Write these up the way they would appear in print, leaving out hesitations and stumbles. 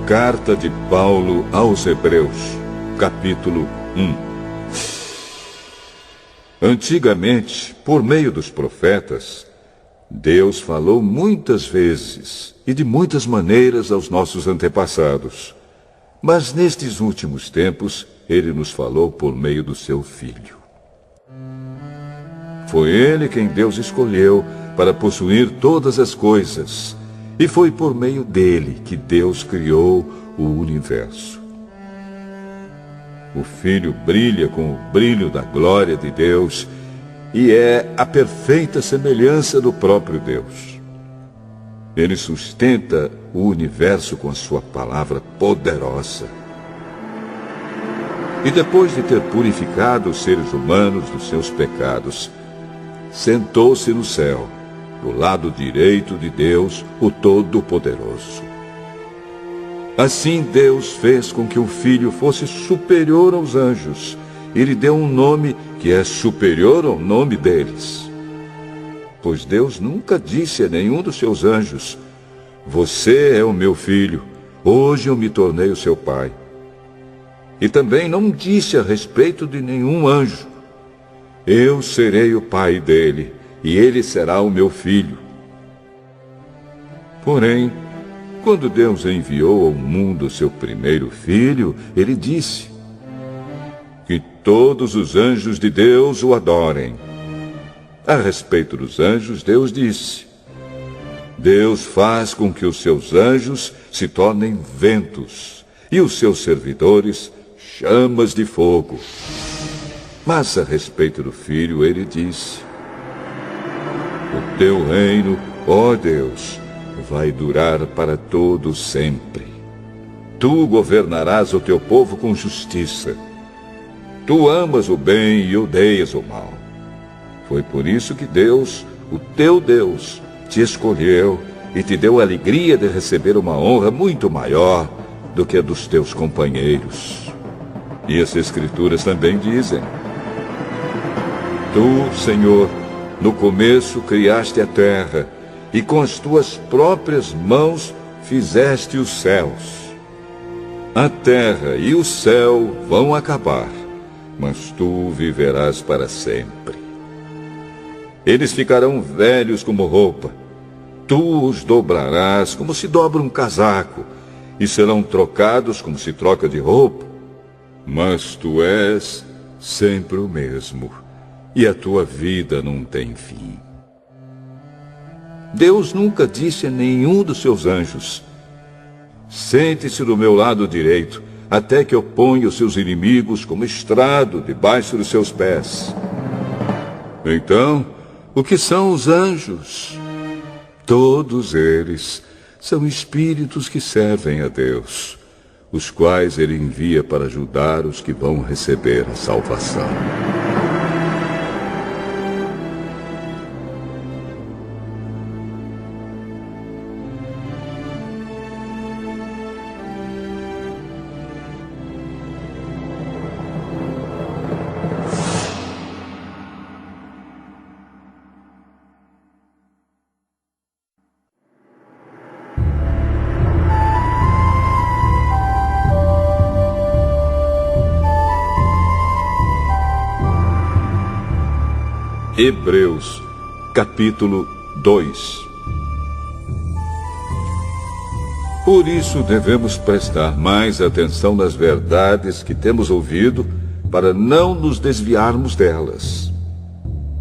Carta de Paulo aos Hebreus, capítulo 1. Antigamente, por meio dos profetas, Deus falou muitas vezes e de muitas maneiras aos nossos antepassados. Mas nestes últimos tempos, Ele nos falou por meio do seu Filho. Foi Ele quem Deus escolheu para possuir todas as coisas, e foi por meio dele que Deus criou o universo. O Filho brilha com o brilho da glória de Deus e é a perfeita semelhança do próprio Deus. Ele sustenta o universo com a sua palavra poderosa. E depois de ter purificado os seres humanos dos seus pecados, sentou-se no céu, do lado direito de Deus, o Todo-Poderoso. Assim Deus fez com que o Filho fosse superior aos anjos e lhe deu um nome que é superior ao nome deles. Pois Deus nunca disse a nenhum dos seus anjos: "Você é o meu filho, hoje eu me tornei o seu pai." E também não disse a respeito de nenhum anjo: "Eu serei o pai dele, e ele será o meu filho." Porém, quando Deus enviou ao mundo seu primeiro filho, ele disse: "Que todos os anjos de Deus o adorem." A respeito dos anjos, Deus disse: "Deus faz com que os seus anjos se tornem ventos, e os seus servidores chamas de fogo." Mas a respeito do Filho, ele disse: "O teu reino, ó Deus, vai durar para todo sempre. Tu governarás o teu povo com justiça. Tu amas o bem e odeias o mal. Foi por isso que Deus, o teu Deus, te escolheu e te deu a alegria de receber uma honra muito maior do que a dos teus companheiros." E as Escrituras também dizem: "Tu, Senhor, no começo criaste a terra, e com as tuas próprias mãos fizeste os céus. A terra e o céu vão acabar, mas tu viverás para sempre. Eles ficarão velhos como roupa. Tu os dobrarás como se dobra um casaco, e serão trocados como se troca de roupa. Mas tu és sempre o mesmo, e a tua vida não tem fim." Deus nunca disse a nenhum dos seus anjos: "Sente-se do meu lado direito, até que eu ponha os seus inimigos como estrado debaixo dos seus pés." Então, o que são os anjos? Todos eles são espíritos que servem a Deus, os quais ele envia para ajudar os que vão receber a salvação. Hebreus, capítulo 2. Por isso devemos prestar mais atenção nas verdades que temos ouvido, para não nos desviarmos delas.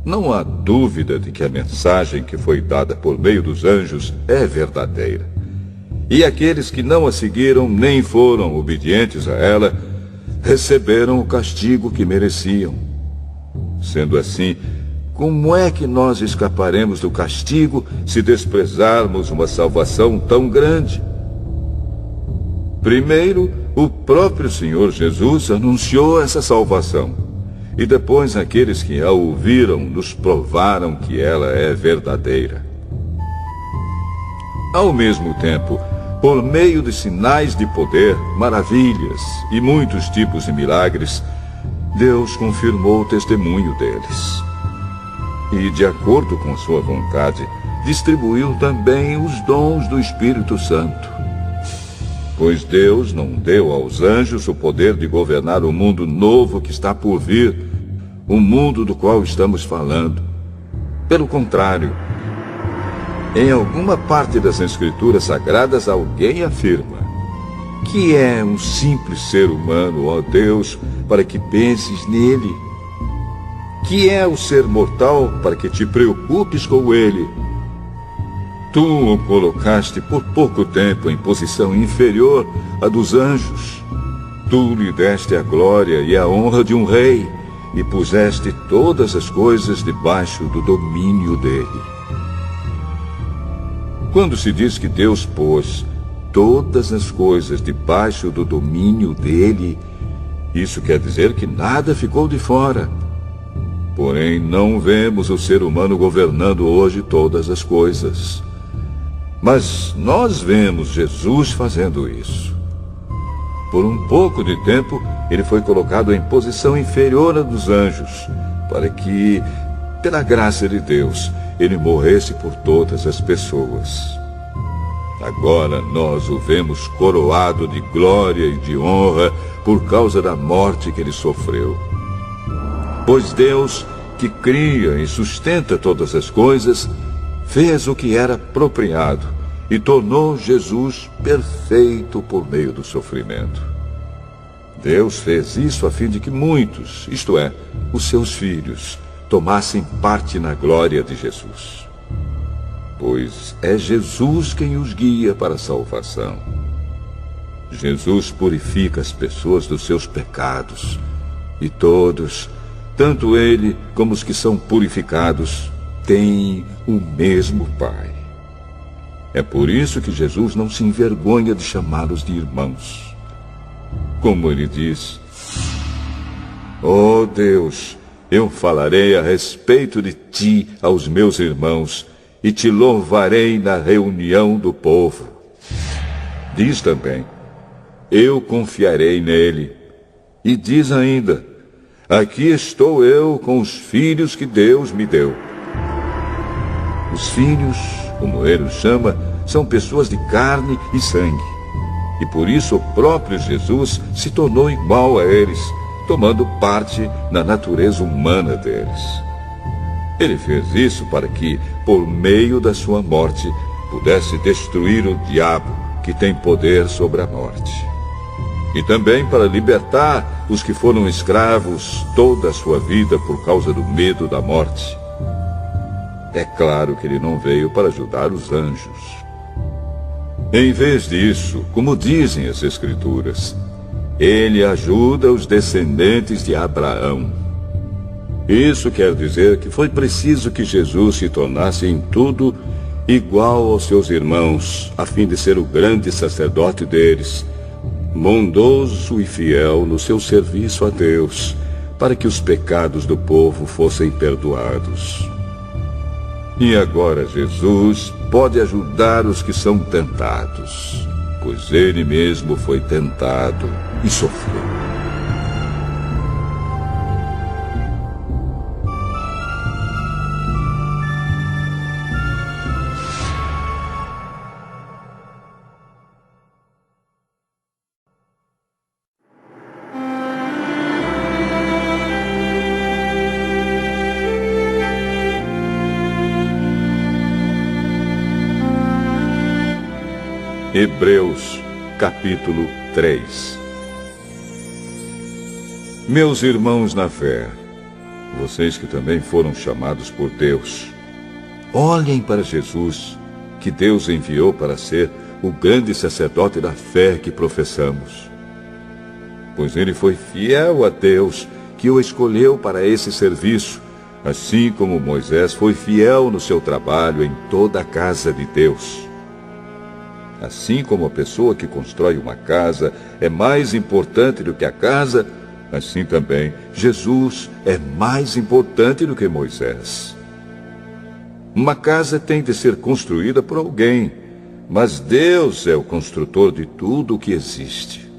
Não há dúvida de que a mensagem que foi dada por meio dos anjos é verdadeira. E aqueles que não a seguiram nem foram obedientes a ela, receberam o castigo que mereciam. Sendo assim, como é que nós escaparemos do castigo se desprezarmos uma salvação tão grande? Primeiro, o próprio Senhor Jesus anunciou essa salvação. E depois aqueles que a ouviram nos provaram que ela é verdadeira. Ao mesmo tempo, por meio de sinais de poder, maravilhas e muitos tipos de milagres, Deus confirmou o testemunho deles. E, de acordo com sua vontade, distribuiu também os dons do Espírito Santo. Pois Deus não deu aos anjos o poder de governar o mundo novo que está por vir, o mundo do qual estamos falando. Pelo contrário, em alguma parte das Escrituras Sagradas alguém afirma: que é um simples ser humano, ó Deus, para que penses nele? Que é o ser mortal para que te preocupes com ele? Tu o colocaste por pouco tempo em posição inferior à dos anjos. Tu lhe deste a glória e a honra de um rei e puseste todas as coisas debaixo do domínio dele. Quando se diz que Deus pôs todas as coisas debaixo do domínio dele, isso quer dizer que nada ficou de fora. Porém, não vemos o ser humano governando hoje todas as coisas. Mas nós vemos Jesus fazendo isso. Por um pouco de tempo, ele foi colocado em posição inferior à dos anjos, para que, pela graça de Deus, ele morresse por todas as pessoas. Agora nós o vemos coroado de glória e de honra por causa da morte que ele sofreu. Pois Deus, que cria e sustenta todas as coisas, fez o que era apropriado e tornou Jesus perfeito por meio do sofrimento. Deus fez isso a fim de que muitos, isto é, os seus filhos, tomassem parte na glória de Jesus. Pois é Jesus quem os guia para a salvação. Jesus purifica as pessoas dos seus pecados, e todos, tanto ele como os que são purificados, têm o mesmo Pai. É por isso que Jesus não se envergonha de chamá-los de irmãos. Como ele diz: ó Deus, eu falarei a respeito de ti aos meus irmãos e te louvarei na reunião do povo. Diz também: eu confiarei nele. E diz ainda: aqui estou eu com os filhos que Deus me deu. Os filhos, como ele os chama, são pessoas de carne e sangue. E por isso o próprio Jesus se tornou igual a eles, tomando parte na natureza humana deles. Ele fez isso para que, por meio da sua morte, pudesse destruir o diabo, que tem poder sobre a morte. E também para libertar os que foram escravos toda a sua vida por causa do medo da morte. É claro que ele não veio para ajudar os anjos. Em vez disso, como dizem as Escrituras, ele ajuda os descendentes de Abraão. Isso quer dizer que foi preciso que Jesus se tornasse em tudo igual aos seus irmãos, a fim de ser o grande sacerdote deles, bondoso e fiel no seu serviço a Deus, para que os pecados do povo fossem perdoados. E agora Jesus pode ajudar os que são tentados, pois ele mesmo foi tentado e sofreu. Hebreus, capítulo 3. Meus irmãos na fé, vocês que também foram chamados por Deus, olhem para Jesus, que Deus enviou para ser o grande sacerdote da fé que professamos. Pois ele foi fiel a Deus, que o escolheu para esse serviço, assim como Moisés foi fiel no seu trabalho em toda a casa de Deus. Assim como a pessoa que constrói uma casa é mais importante do que a casa, assim também Jesus é mais importante do que Moisés. Uma casa tem de ser construída por alguém, mas Deus é o construtor de tudo o que existe.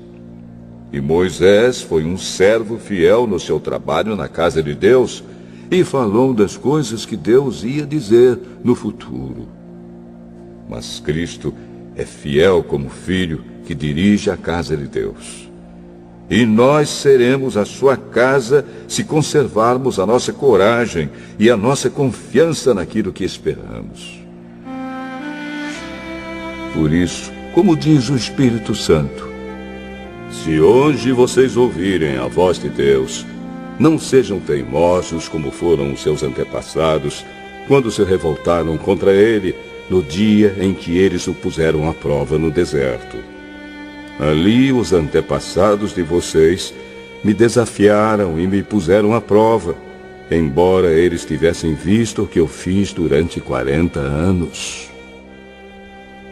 E Moisés foi um servo fiel no seu trabalho na casa de Deus e falou das coisas que Deus ia dizer no futuro. Mas Cristo é fiel como filho que dirige a casa de Deus. E nós seremos a sua casa se conservarmos a nossa coragem e a nossa confiança naquilo que esperamos. Por isso, como diz o Espírito Santo, se hoje vocês ouvirem a voz de Deus, não sejam teimosos como foram os seus antepassados, quando se revoltaram contra ele no dia em que eles o puseram à prova no deserto. Ali os antepassados de vocês me desafiaram e me puseram à prova, embora eles tivessem visto o que eu fiz durante 40 anos.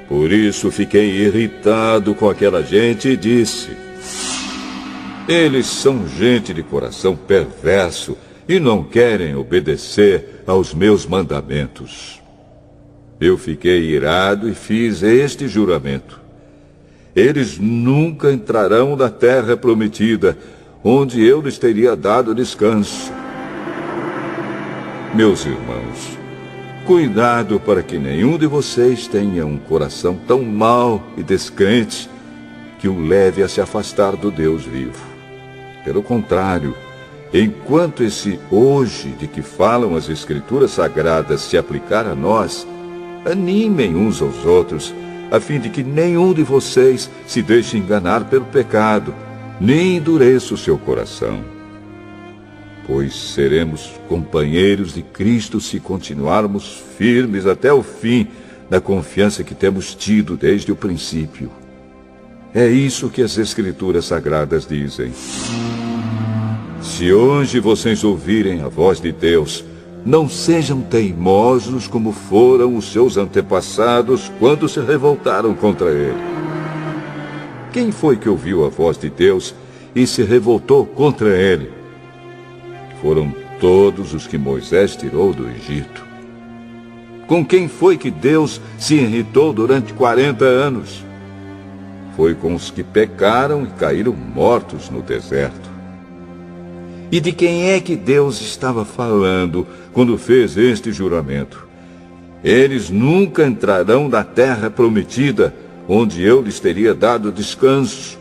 Por isso fiquei irritado com aquela gente e disse: eles são gente de coração perverso e não querem obedecer aos meus mandamentos. Eu fiquei irado e fiz este juramento: eles nunca entrarão na terra prometida, onde eu lhes teria dado descanso. Meus irmãos, cuidado para que nenhum de vocês tenha um coração tão mau e descrente que o leve a se afastar do Deus vivo. Pelo contrário, enquanto esse hoje de que falam as Escrituras Sagradas se aplicar a nós, animem uns aos outros, a fim de que nenhum de vocês se deixe enganar pelo pecado, nem endureça o seu coração. Pois seremos companheiros de Cristo se continuarmos firmes até o fim na confiança que temos tido desde o princípio. É isso que as Escrituras Sagradas dizem. Se hoje vocês ouvirem a voz de Deus, não sejam teimosos como foram os seus antepassados quando se revoltaram contra ele. Quem foi que ouviu a voz de Deus e se revoltou contra ele? Foram todos os que Moisés tirou do Egito. Com quem foi que Deus se irritou durante 40 anos? Foi com os que pecaram e caíram mortos no deserto. E de quem é que Deus estava falando quando fez este juramento? Eles nunca entrarão na terra prometida, onde eu lhes teria dado descanso.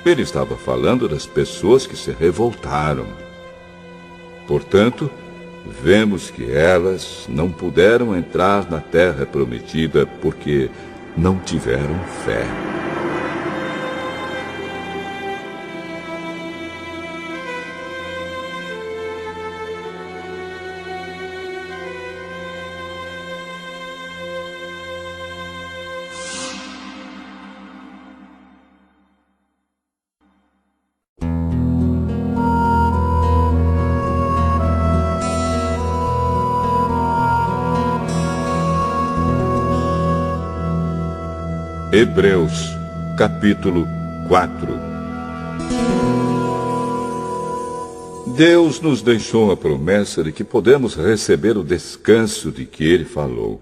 Ele estava falando das pessoas que se revoltaram. Portanto, vemos que elas não puderam entrar na terra prometida porque não tiveram fé. Hebreus, capítulo 4. Deus nos deixou a promessa de que podemos receber o descanso de que Ele falou.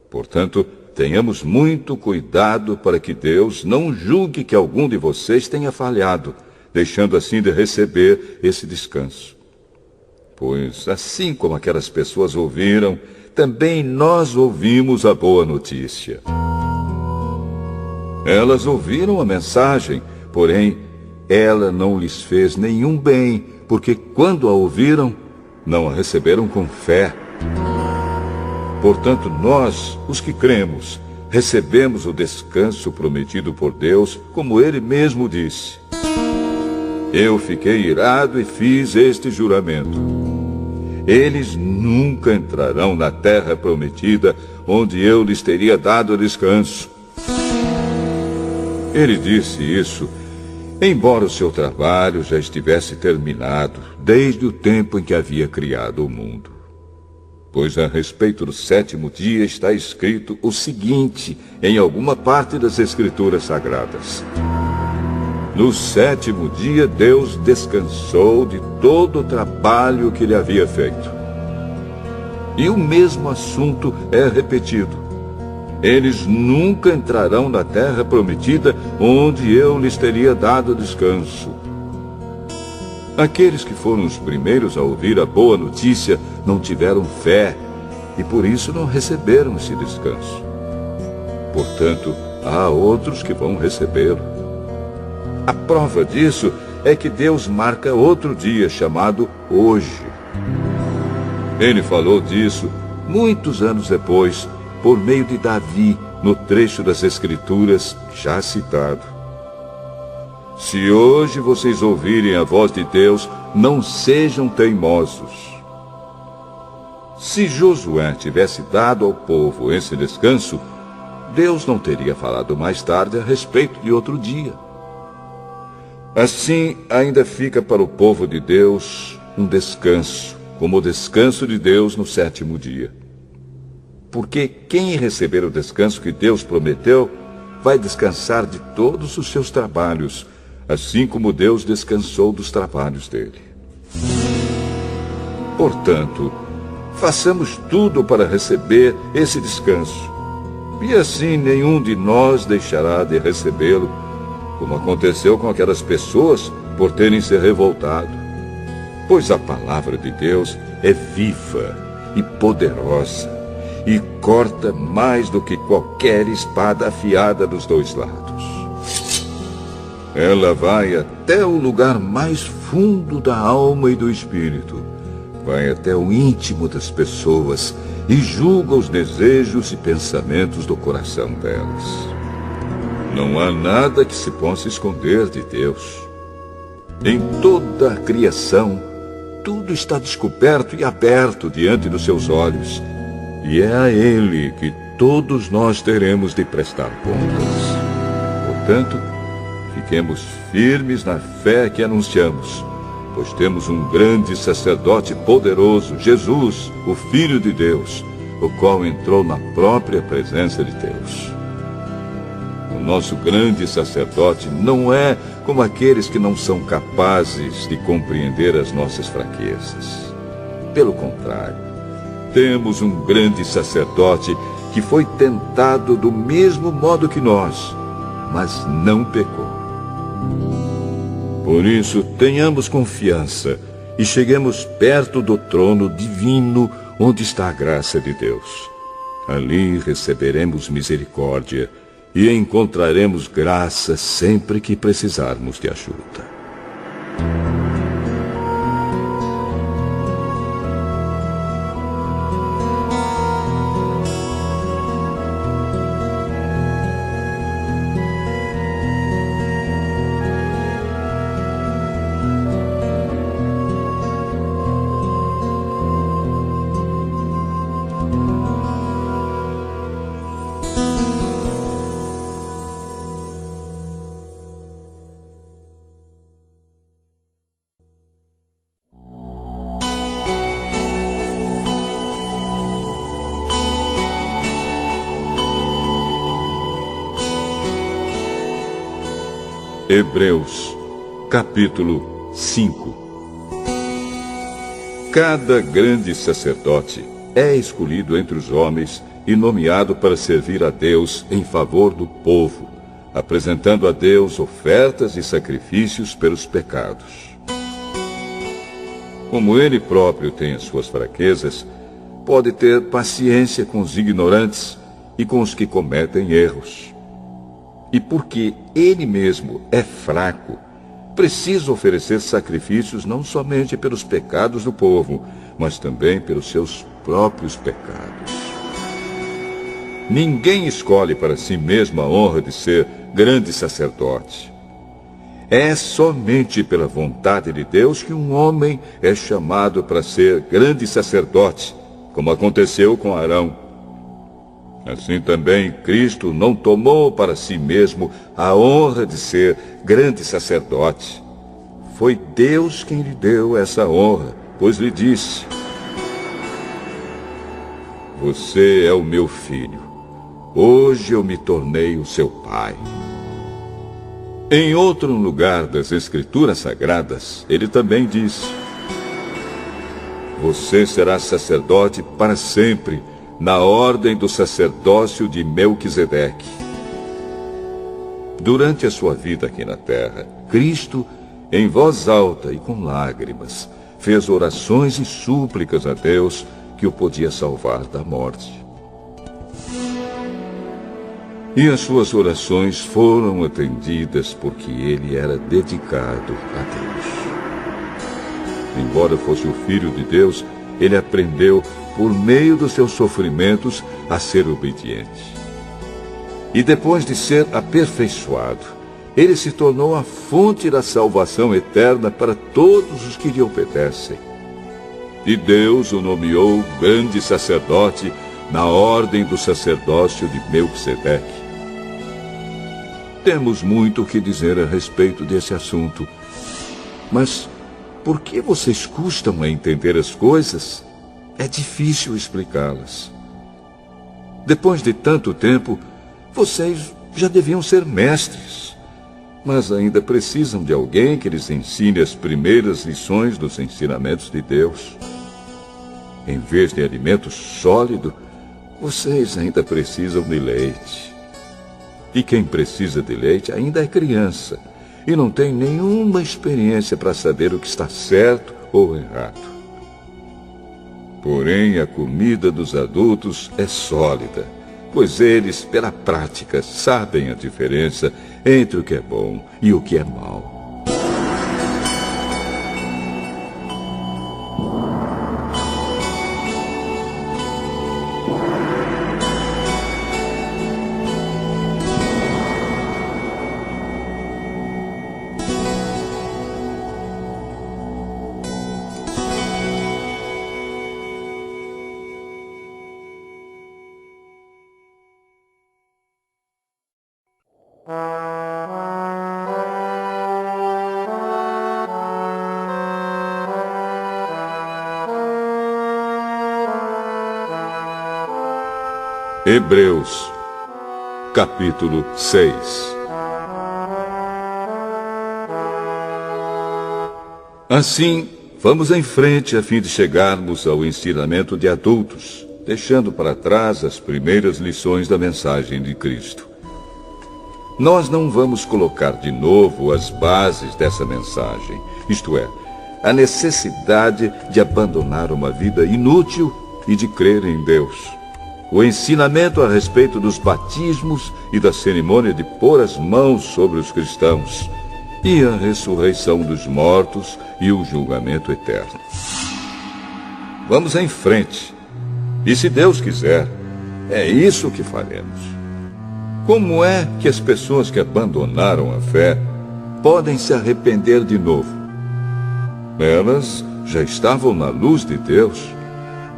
Portanto, tenhamos muito cuidado para que Deus não julgue que algum de vocês tenha falhado, deixando assim de receber esse descanso. Pois, assim como aquelas pessoas ouviram, também nós ouvimos a boa notícia. Elas ouviram a mensagem, porém, ela não lhes fez nenhum bem, porque quando a ouviram, não a receberam com fé. Portanto, nós, os que cremos, recebemos o descanso prometido por Deus, como Ele mesmo disse. Eu fiquei irado e fiz este juramento: eles nunca entrarão na terra prometida, onde eu lhes teria dado descanso. Ele disse isso, embora o seu trabalho já estivesse terminado, desde o tempo em que havia criado o mundo. Pois a respeito do sétimo dia está escrito o seguinte em alguma parte das Escrituras Sagradas: no sétimo dia Deus descansou de todo o trabalho que ele havia feito. E o mesmo assunto é repetido: eles nunca entrarão na terra prometida, onde eu lhes teria dado descanso. Aqueles que foram os primeiros a ouvir a boa notícia não tiveram fé e por isso não receberam esse descanso. Portanto, há outros que vão recebê-lo. A prova disso é que Deus marca outro dia chamado hoje. Ele falou disso muitos anos depois, por meio de Davi, no trecho das Escrituras já citado. Se hoje vocês ouvirem a voz de Deus, não sejam teimosos. Se Josué tivesse dado ao povo esse descanso, Deus não teria falado mais tarde a respeito de outro dia. Assim, ainda fica para o povo de Deus um descanso, como o descanso de Deus no 7º dia. Porque quem receber o descanso que Deus prometeu, vai descansar de todos os seus trabalhos, assim como Deus descansou dos trabalhos dele. Portanto, façamos tudo para receber esse descanso. E assim nenhum de nós deixará de recebê-lo, como aconteceu com aquelas pessoas por terem se revoltado. Pois a palavra de Deus é viva e poderosa, e corta mais do que qualquer espada afiada dos dois lados. Ela vai até o lugar mais fundo da alma e do espírito, vai até o íntimo das pessoas e julga os desejos e pensamentos do coração delas. Não há nada que se possa esconder de Deus. Em toda a criação, tudo está descoberto e aberto diante dos seus olhos, e é a Ele que todos nós teremos de prestar contas. Portanto, fiquemos firmes na fé que anunciamos, pois temos um grande sacerdote poderoso, Jesus, o Filho de Deus, o qual entrou na própria presença de Deus. O nosso grande sacerdote não é como aqueles que não são capazes de compreender as nossas fraquezas. Pelo contrário, temos um grande sacerdote que foi tentado do mesmo modo que nós, mas não pecou. Por isso, tenhamos confiança e cheguemos perto do trono divino onde está a graça de Deus. Ali receberemos misericórdia e encontraremos graça sempre que precisarmos de ajuda. Hebreus, capítulo 5. Cada grande sacerdote é escolhido entre os homens e nomeado para servir a Deus em favor do povo, apresentando a Deus ofertas e sacrifícios pelos pecados. Como ele próprio tem as suas fraquezas, pode ter paciência com os ignorantes e com os que cometem erros. E porque ele mesmo é fraco, precisa oferecer sacrifícios não somente pelos pecados do povo, mas também pelos seus próprios pecados. Ninguém escolhe para si mesmo a honra de ser grande sacerdote. É somente pela vontade de Deus que um homem é chamado para ser grande sacerdote, como aconteceu com Arão. Assim também Cristo não tomou para si mesmo a honra de ser grande sacerdote. Foi Deus quem lhe deu essa honra, pois lhe disse: "Você é o meu filho. Hoje eu me tornei o seu pai." Em outro lugar das Escrituras Sagradas, ele também disse: "Você será sacerdote para sempre, na ordem do sacerdócio de Melquisedeque." Durante a sua vida aqui na terra, Cristo, em voz alta e com lágrimas, fez orações e súplicas a Deus que o podia salvar da morte. E as suas orações foram atendidas porque ele era dedicado a Deus. Embora fosse o Filho de Deus, ele aprendeu, por meio dos seus sofrimentos, a ser obediente. E depois de ser aperfeiçoado, ele se tornou a fonte da salvação eterna para todos os que lhe obedecem. E Deus o nomeou grande sacerdote na ordem do sacerdócio de Melquisedeque. Temos muito o que dizer a respeito desse assunto. Mas por que vocês custam a entender as coisas? É difícil explicá-las. Depois de tanto tempo, vocês já deviam ser mestres, mas ainda precisam de alguém que lhes ensine as primeiras lições dos ensinamentos de Deus. Em vez de alimento sólido, vocês ainda precisam de leite. E quem precisa de leite ainda é criança e não tem nenhuma experiência para saber o que está certo ou errado. Porém, a comida dos adultos é sólida, pois eles, pela prática, sabem a diferença entre o que é bom e o que é mau. Hebreus, capítulo 6. Assim, vamos em frente a fim de chegarmos ao ensinamento de adultos, deixando para trás as primeiras lições da mensagem de Cristo. Nós não vamos colocar de novo as bases dessa mensagem, isto é, a necessidade de abandonar uma vida inútil e de crer em Deus. O ensinamento a respeito dos batismos e da cerimônia de pôr as mãos sobre os cristãos, e a ressurreição dos mortos e o julgamento eterno. Vamos em frente. E se Deus quiser, é isso que faremos. Como é que as pessoas que abandonaram a fé podem se arrepender de novo? Elas já estavam na luz de Deus.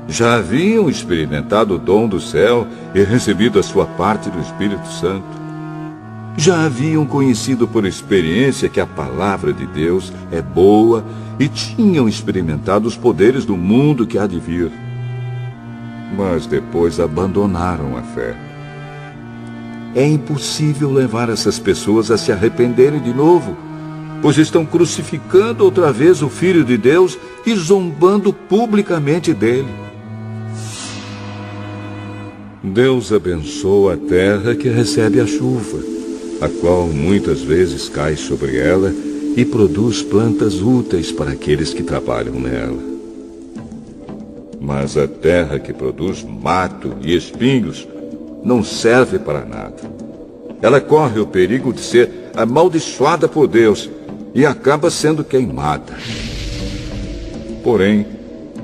Já haviam experimentado o dom do céu e recebido a sua parte do Espírito Santo. Já haviam conhecido por experiência que a palavra de Deus é boa e tinham experimentado os poderes do mundo que há de vir. Mas depois abandonaram a fé. É impossível levar essas pessoas a se arrependerem de novo, pois estão crucificando outra vez o Filho de Deus e zombando publicamente dele. Deus abençoa a terra que recebe a chuva, a qual muitas vezes cai sobre ela e produz plantas úteis para aqueles que trabalham nela. Mas a terra que produz mato e espinhos não serve para nada. Ela corre o perigo de ser amaldiçoada por Deus e acaba sendo queimada. Porém,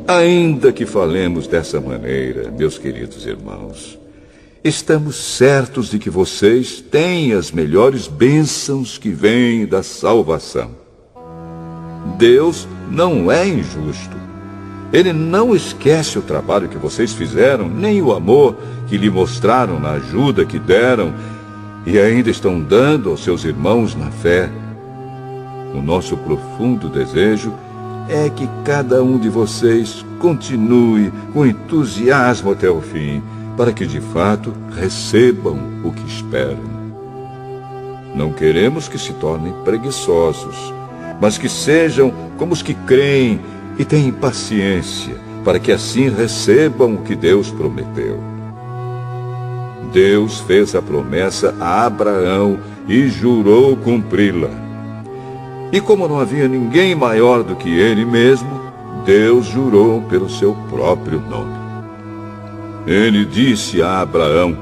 ainda que falemos dessa maneira, meus queridos irmãos, estamos certos de que vocês têm as melhores bênçãos que vêm da salvação. Deus não é injusto. Ele não esquece o trabalho que vocês fizeram, nem o amor que lhe mostraram na ajuda que deram e ainda estão dando aos seus irmãos na fé. O nosso profundo desejo é que cada um de vocês continue com entusiasmo até o fim, para que de fato recebam o que esperam. Não queremos que se tornem preguiçosos, mas que sejam como os que creem e têm paciência, para que assim recebam o que Deus prometeu. Deus fez a promessa a Abraão e jurou cumpri-la. E como não havia ninguém maior do que ele mesmo, Deus jurou pelo seu próprio nome. Ele disse a Abraão: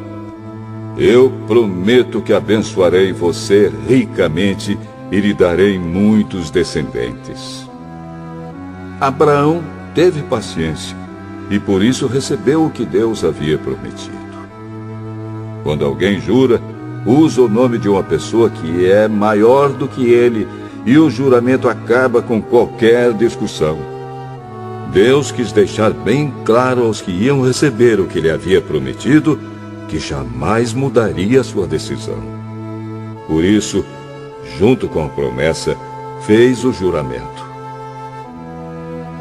Eu prometo que abençoarei você ricamente e lhe darei muitos descendentes. Abraão teve paciência e por isso recebeu o que Deus havia prometido. Quando alguém jura, usa o nome de uma pessoa que é maior do que ele e o juramento acaba com qualquer discussão. Deus quis deixar bem claro aos que iam receber o que ele havia prometido que jamais mudaria sua decisão. Por isso, junto com a promessa, fez o juramento.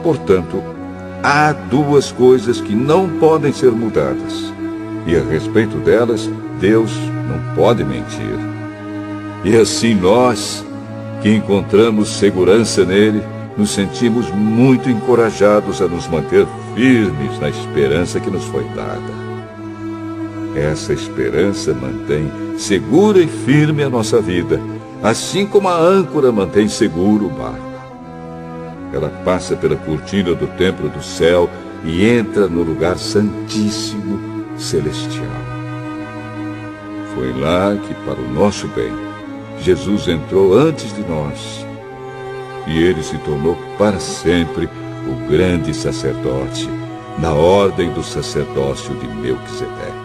Portanto, há duas coisas que não podem ser mudadas, e a respeito delas, Deus não pode mentir. E assim nós, que encontramos segurança nele, nos sentimos muito encorajados a nos manter firmes na esperança que nos foi dada. Essa esperança mantém segura e firme a nossa vida, assim como a âncora mantém seguro o barco. Ela passa pela cortina do templo do céu e entra no lugar santíssimo celestial. Foi lá que, para o nosso bem, Jesus entrou antes de nós. E ele se tornou para sempre o grande sacerdote, na ordem do sacerdócio de Melquisedeque.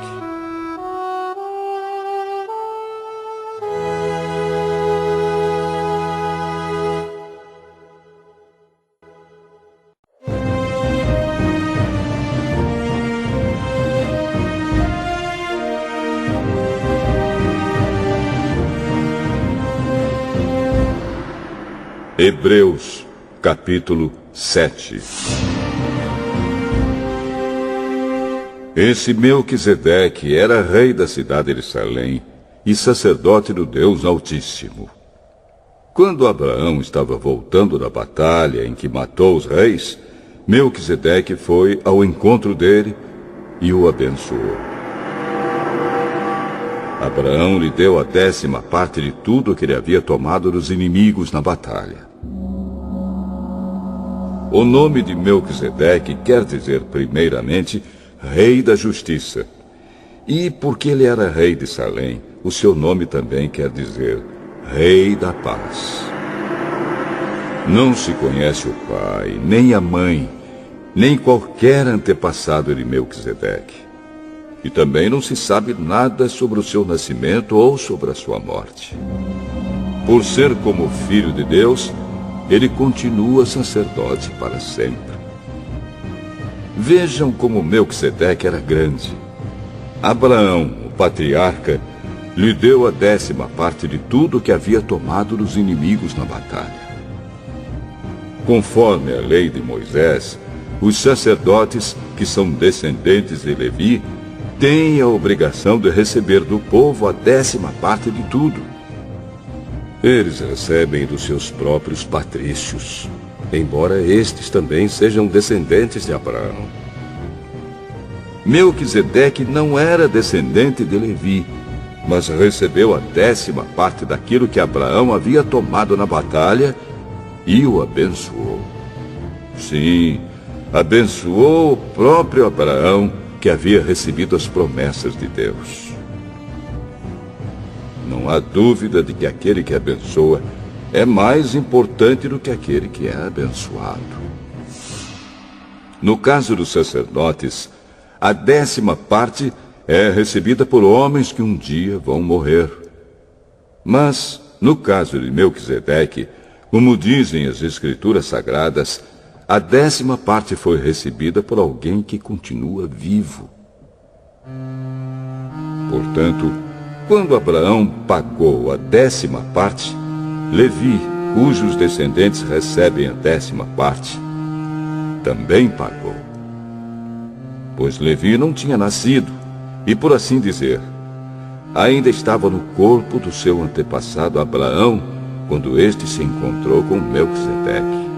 Hebreus, capítulo 7. Esse Melquisedeque era rei da cidade de Salém e sacerdote do Deus Altíssimo. Quando Abraão estava voltando da batalha em que matou os reis, Melquisedeque foi ao encontro dele e o abençoou. Abraão lhe deu a 10ª parte de tudo que ele havia tomado dos inimigos na batalha. O nome de Melquisedeque quer dizer, primeiramente, Rei da Justiça. E porque ele era rei de Salém, o seu nome também quer dizer Rei da Paz. Não se conhece o pai, nem a mãe, nem qualquer antepassado de Melquisedeque. E também não se sabe nada sobre o seu nascimento ou sobre a sua morte. Por ser como filho de Deus, ele continua sacerdote para sempre. Vejam como Melquisedeque era grande. Abraão, o patriarca, lhe deu a 10ª parte de tudo que havia tomado dos inimigos na batalha. Conforme a lei de Moisés, os sacerdotes, que são descendentes de Levi, têm a obrigação de receber do povo a 10ª parte de tudo. Eles recebem dos seus próprios patrícios, embora estes também sejam descendentes de Abraão. Melquisedeque não era descendente de Levi, mas recebeu a 10ª parte daquilo que Abraão havia tomado na batalha e o abençoou. Sim, abençoou o próprio Abraão, que havia recebido as promessas de Deus. Não há dúvida de que aquele que abençoa é mais importante do que aquele que é abençoado. No caso dos sacerdotes, a 10ª parte é recebida por homens que um dia vão morrer. Mas, no caso de Melquisedeque, como dizem as Escrituras Sagradas, a 10ª parte foi recebida por alguém que continua vivo. Portanto, quando Abraão pagou a 10ª parte, Levi, cujos descendentes recebem a 10ª parte, também pagou. Pois Levi não tinha nascido, e por assim dizer, ainda estava no corpo do seu antepassado Abraão, quando este se encontrou com Melquisedeque.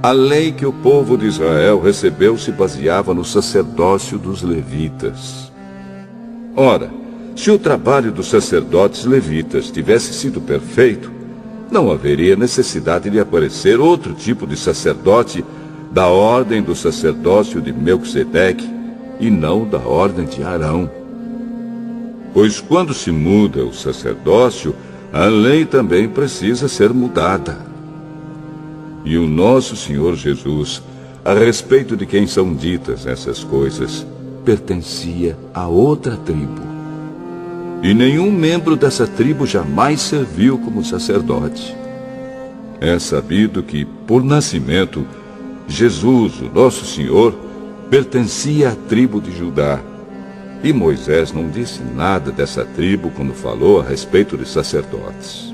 A lei que o povo de Israel recebeu se baseava no sacerdócio dos levitas. Ora, se o trabalho dos sacerdotes levitas tivesse sido perfeito, não haveria necessidade de aparecer outro tipo de sacerdote da ordem do sacerdócio de Melquisedeque e não da ordem de Arão. Pois quando se muda o sacerdócio, a lei também precisa ser mudada. E o nosso Senhor Jesus, a respeito de quem são ditas essas coisas, pertencia a outra tribo. E nenhum membro dessa tribo jamais serviu como sacerdote. É sabido que, por nascimento, Jesus, o nosso Senhor, pertencia à tribo de Judá. E Moisés não disse nada dessa tribo quando falou a respeito de sacerdotes.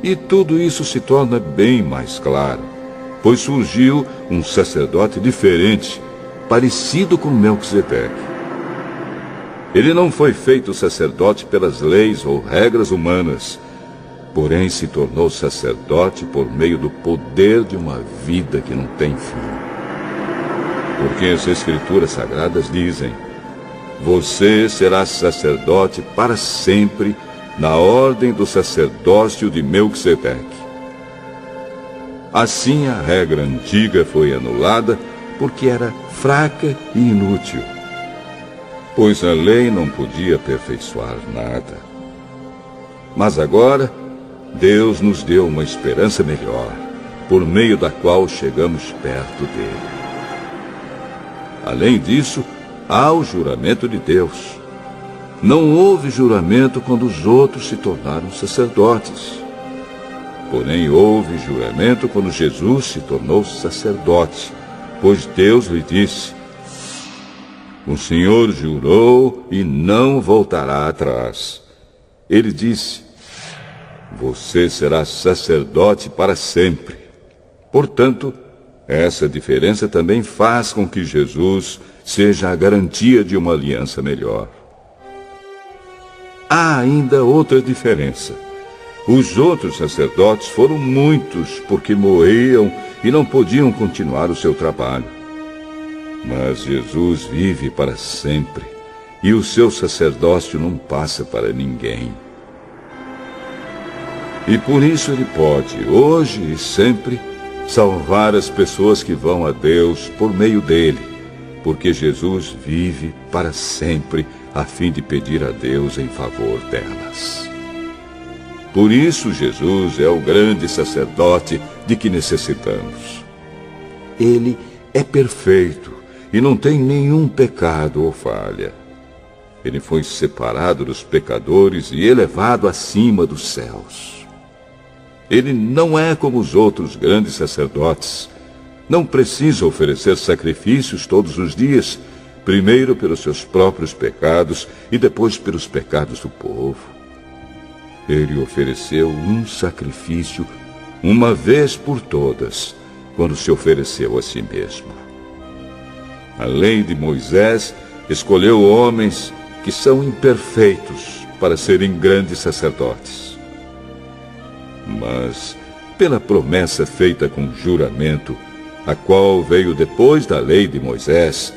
E tudo isso se torna bem mais claro, pois surgiu um sacerdote diferente, parecido com Melquisedeque. Ele não foi feito sacerdote pelas leis ou regras humanas, porém se tornou sacerdote por meio do poder de uma vida que não tem fim. Porque as Escrituras Sagradas dizem: você será sacerdote para sempre, na ordem do sacerdócio de Melquisedeque. Assim a regra antiga foi anulada, porque era fraca e inútil. Pois a lei não podia aperfeiçoar nada. Mas agora, Deus nos deu uma esperança melhor, por meio da qual chegamos perto dele. Além disso, há o juramento de Deus. Não houve juramento quando os outros se tornaram sacerdotes. Porém, houve juramento quando Jesus se tornou sacerdote, pois Deus lhe disse: o Senhor jurou e não voltará atrás. Ele disse: você será sacerdote para sempre. Portanto, essa diferença também faz com que Jesus seja a garantia de uma aliança melhor. Há ainda outra diferença. Os outros sacerdotes foram muitos porque morriam e não podiam continuar o seu trabalho. Mas Jesus vive para sempre e o seu sacerdócio não passa para ninguém. E por isso ele pode, hoje e sempre, salvar as pessoas que vão a Deus por meio dele, porque Jesus vive para sempre a fim de pedir a Deus em favor delas. Por isso Jesus é o grande sacerdote de que necessitamos. Ele é perfeito e não tem nenhum pecado ou falha. Ele foi separado dos pecadores e elevado acima dos céus. Ele não é como os outros grandes sacerdotes. Não precisa oferecer sacrifícios todos os dias, primeiro pelos seus próprios pecados e depois pelos pecados do povo. Ele ofereceu um sacrifício uma vez por todas, quando se ofereceu a si mesmo. A lei de Moisés escolheu homens que são imperfeitos para serem grandes sacerdotes. Mas, pela promessa feita com juramento, a qual veio depois da lei de Moisés,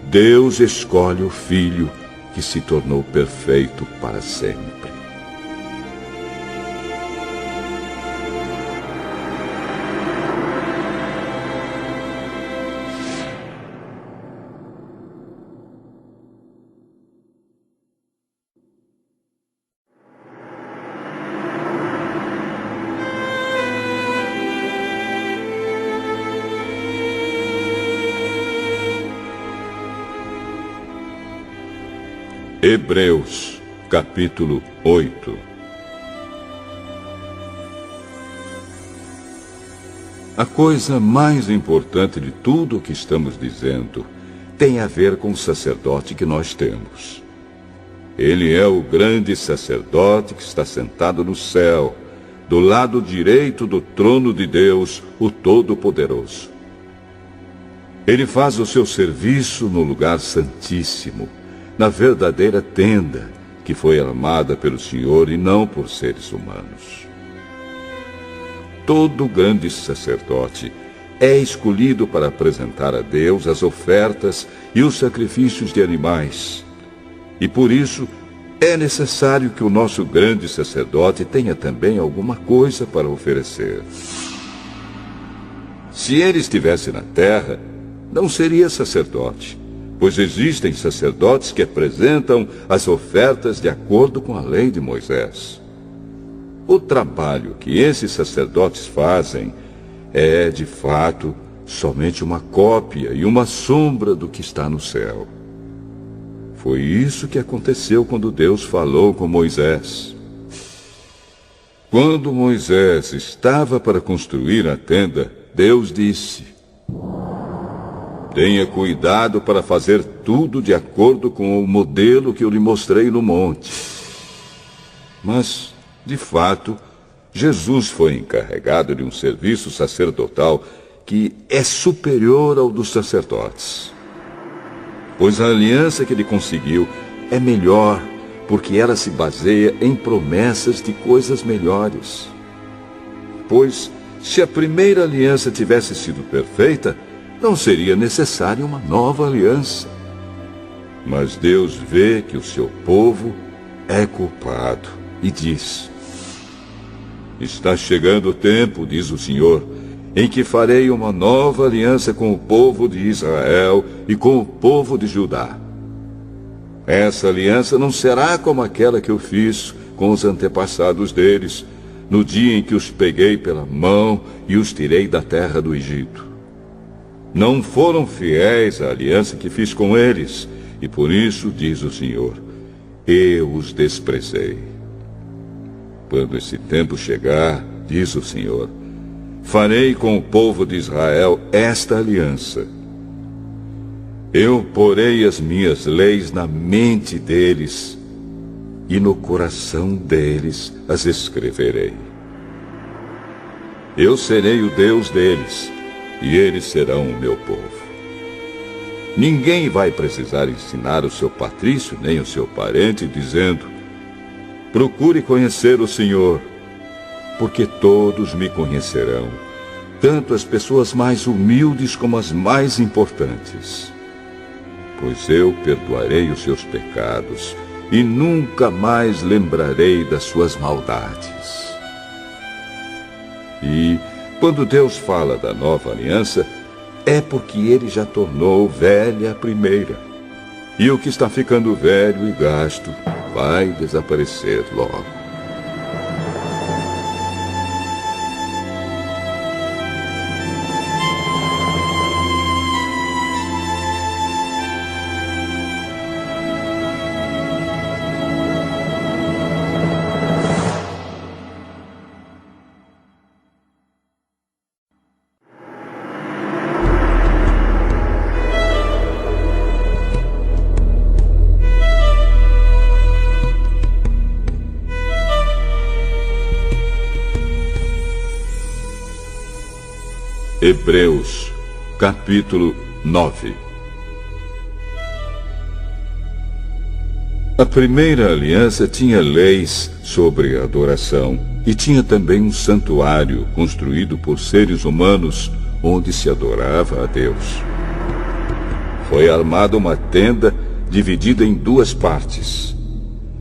Deus escolhe o Filho que se tornou perfeito para sempre. Hebreus, capítulo 8. A coisa mais importante de tudo o que estamos dizendo tem a ver com o sacerdote que nós temos. Ele é o grande sacerdote que está sentado no céu, do lado direito do trono de Deus, o Todo-Poderoso. Ele faz o seu serviço no lugar santíssimo, na verdadeira tenda, que foi armada pelo Senhor e não por seres humanos. Todo grande sacerdote é escolhido para apresentar a Deus as ofertas e os sacrifícios de animais. E por isso é necessário que o nosso grande sacerdote tenha também alguma coisa para oferecer. Se ele estivesse na terra, não seria sacerdote, pois existem sacerdotes que apresentam as ofertas de acordo com a lei de Moisés. O trabalho que esses sacerdotes fazem é, de fato, somente uma cópia e uma sombra do que está no céu. Foi isso que aconteceu quando Deus falou com Moisés. Quando Moisés estava para construir a tenda, Deus disse: tenha cuidado para fazer tudo de acordo com o modelo que eu lhe mostrei no monte. Mas, de fato, Jesus foi encarregado de um serviço sacerdotal que é superior ao dos sacerdotes. Pois a aliança que ele conseguiu é melhor, porque ela se baseia em promessas de coisas melhores. Pois, se a primeira aliança tivesse sido perfeita, não seria necessária uma nova aliança. Mas Deus vê que o seu povo é culpado e diz: está chegando o tempo, diz o Senhor, em que farei uma nova aliança com o povo de Israel e com o povo de Judá. Essa aliança não será como aquela que eu fiz com os antepassados deles, no dia em que os peguei pela mão e os tirei da terra do Egito. Não foram fiéis à aliança que fiz com eles, e por isso, diz o Senhor, eu os desprezei. Quando esse tempo chegar, diz o Senhor, farei com o povo de Israel esta aliança. Eu porei as minhas leis na mente deles, e no coração deles as escreverei. Eu serei o Deus deles, e eles serão o meu povo. Ninguém vai precisar ensinar o seu patrício nem o seu parente, dizendo: procure conhecer o Senhor, porque todos me conhecerão, tanto as pessoas mais humildes como as mais importantes. Pois eu perdoarei os seus pecados e nunca mais lembrarei das suas maldades. E, quando Deus fala da nova aliança, é porque ele já tornou velha a primeira. E o que está ficando velho e gasto vai desaparecer logo. Hebreus, capítulo 9. A primeira aliança tinha leis sobre a adoração e tinha também um santuário construído por seres humanos onde se adorava a Deus. Foi armada uma tenda dividida em duas partes.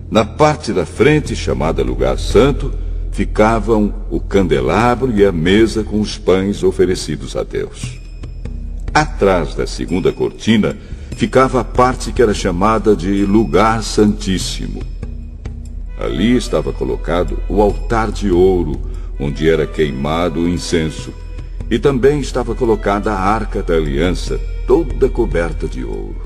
Na parte da frente, chamada Lugar Santo, ficavam o candelabro e a mesa com os pães oferecidos a Deus. Atrás da segunda cortina ficava a parte que era chamada de Lugar Santíssimo. Ali estava colocado o altar de ouro, onde era queimado o incenso, e também estava colocada a arca da aliança, toda coberta de ouro.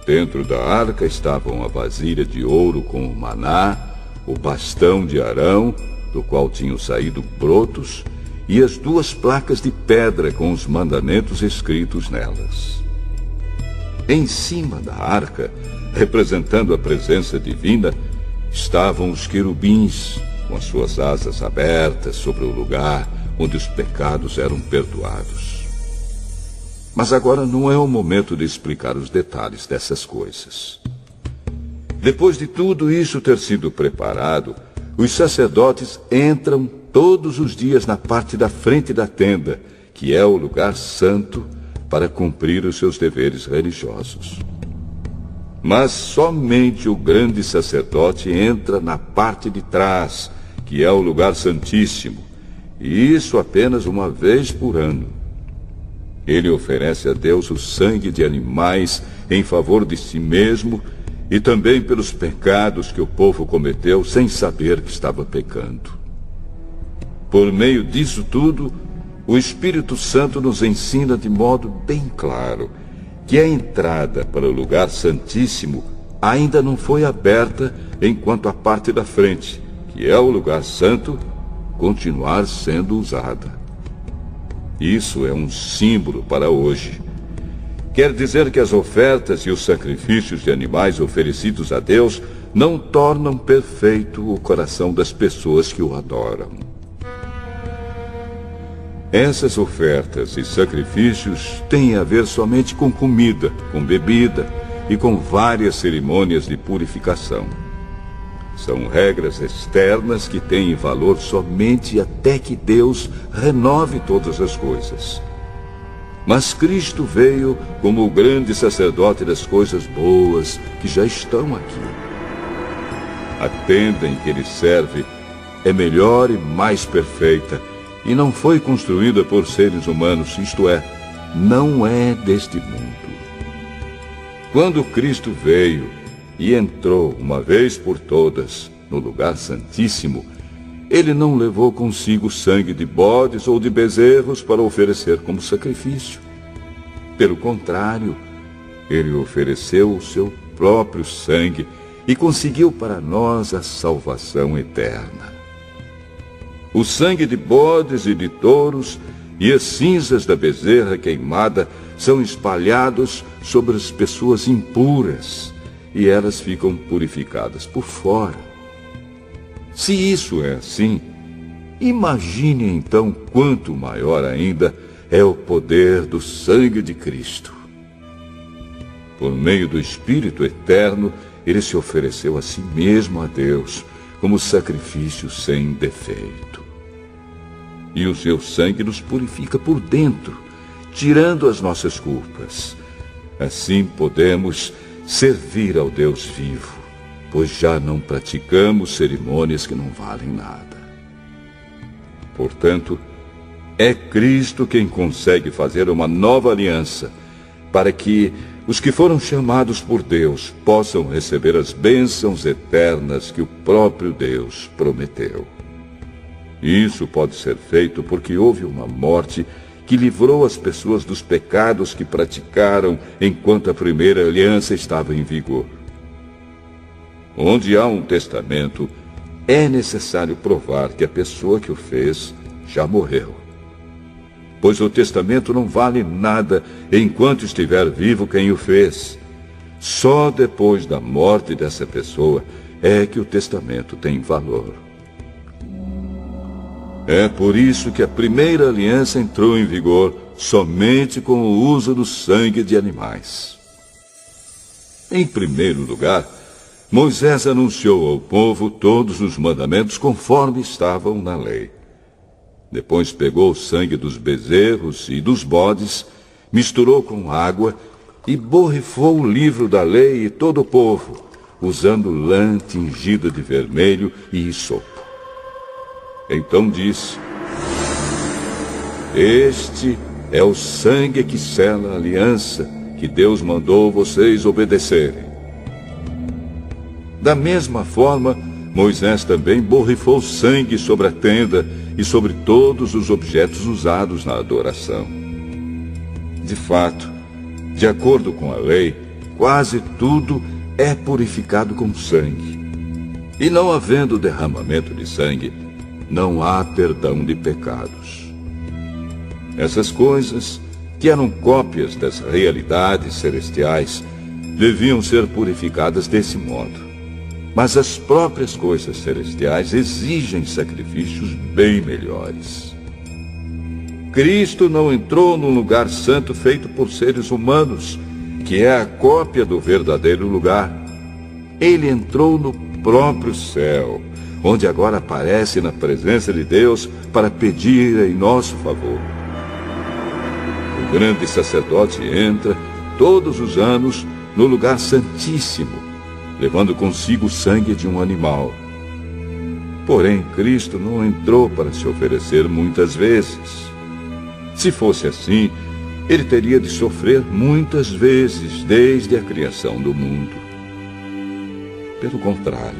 Dentro da arca estavam a vasilha de ouro com o maná, o bastão de Arão, do qual tinham saído brotos, e as duas placas de pedra com os mandamentos escritos nelas. Em cima da arca, representando a presença divina, estavam os querubins, com as suas asas abertas sobre o lugar onde os pecados eram perdoados. Mas agora não é o momento de explicar os detalhes dessas coisas. Depois de tudo isso ter sido preparado, os sacerdotes entram todos os dias na parte da frente da tenda, que é o lugar santo, para cumprir os seus deveres religiosos. Mas somente o grande sacerdote entra na parte de trás, que é o lugar santíssimo, e isso apenas uma vez por ano. Ele oferece a Deus o sangue de animais em favor de si mesmo e também pelos pecados que o povo cometeu sem saber que estava pecando. Por meio disso tudo, o Espírito Santo nos ensina de modo bem claro que a entrada para o lugar santíssimo ainda não foi aberta enquanto a parte da frente, que é o lugar santo, continuar sendo usada. Isso é um símbolo para hoje. Quer dizer que as ofertas e os sacrifícios de animais oferecidos a Deus não tornam perfeito o coração das pessoas que o adoram. Essas ofertas e sacrifícios têm a ver somente com comida, com bebida e com várias cerimônias de purificação. São regras externas que têm valor somente até que Deus renove todas as coisas. Mas Cristo veio como o grande sacerdote das coisas boas que já estão aqui. A tenda em que ele serve é melhor e mais perfeita e não foi construída por seres humanos, isto é, não é deste mundo. Quando Cristo veio e entrou uma vez por todas no lugar santíssimo, ele não levou consigo sangue de bodes ou de bezerros para oferecer como sacrifício. Pelo contrário, ele ofereceu o seu próprio sangue e conseguiu para nós a salvação eterna. O sangue de bodes e de touros e as cinzas da bezerra queimada são espalhados sobre as pessoas impuras e elas ficam purificadas por fora. Se isso é assim, imagine então quanto maior ainda é o poder do sangue de Cristo. Por meio do Espírito Eterno, ele se ofereceu a si mesmo a Deus como sacrifício sem defeito. E o seu sangue nos purifica por dentro, tirando as nossas culpas. Assim podemos servir ao Deus vivo, pois já não praticamos cerimônias que não valem nada. Portanto, é Cristo quem consegue fazer uma nova aliança, para que os que foram chamados por Deus possam receber as bênçãos eternas que o próprio Deus prometeu. Isso pode ser feito porque houve uma morte que livrou as pessoas dos pecados que praticaram enquanto a primeira aliança estava em vigor. Onde há um testamento, é necessário provar que a pessoa que o fez já morreu. Pois o testamento não vale nada enquanto estiver vivo quem o fez. Só depois da morte dessa pessoa é que o testamento tem valor. É por isso que a primeira aliança entrou em vigor somente com o uso do sangue de animais. Em primeiro lugar, Moisés anunciou ao povo todos os mandamentos conforme estavam na lei. Depois pegou o sangue dos bezerros e dos bodes, misturou com água e borrifou o livro da lei e todo o povo, usando lã tingida de vermelho e hisopo. Então disse: Este é o sangue que sela a aliança que Deus mandou vocês obedecerem. Da mesma forma, Moisés também borrifou sangue sobre a tenda e sobre todos os objetos usados na adoração. De fato, de acordo com a lei, quase tudo é purificado com sangue. E não havendo derramamento de sangue, não há perdão de pecados. Essas coisas, que eram cópias das realidades celestiais, deviam ser purificadas desse modo. Mas as próprias coisas celestiais exigem sacrifícios bem melhores. Cristo não entrou num lugar santo feito por seres humanos, que é a cópia do verdadeiro lugar. Ele entrou no próprio céu, onde agora aparece na presença de Deus para pedir em nosso favor. O grande sacerdote entra todos os anos no lugar santíssimo, levando consigo o sangue de um animal. Porém, Cristo não entrou para se oferecer muitas vezes. Se fosse assim, ele teria de sofrer muitas vezes desde a criação do mundo. Pelo contrário,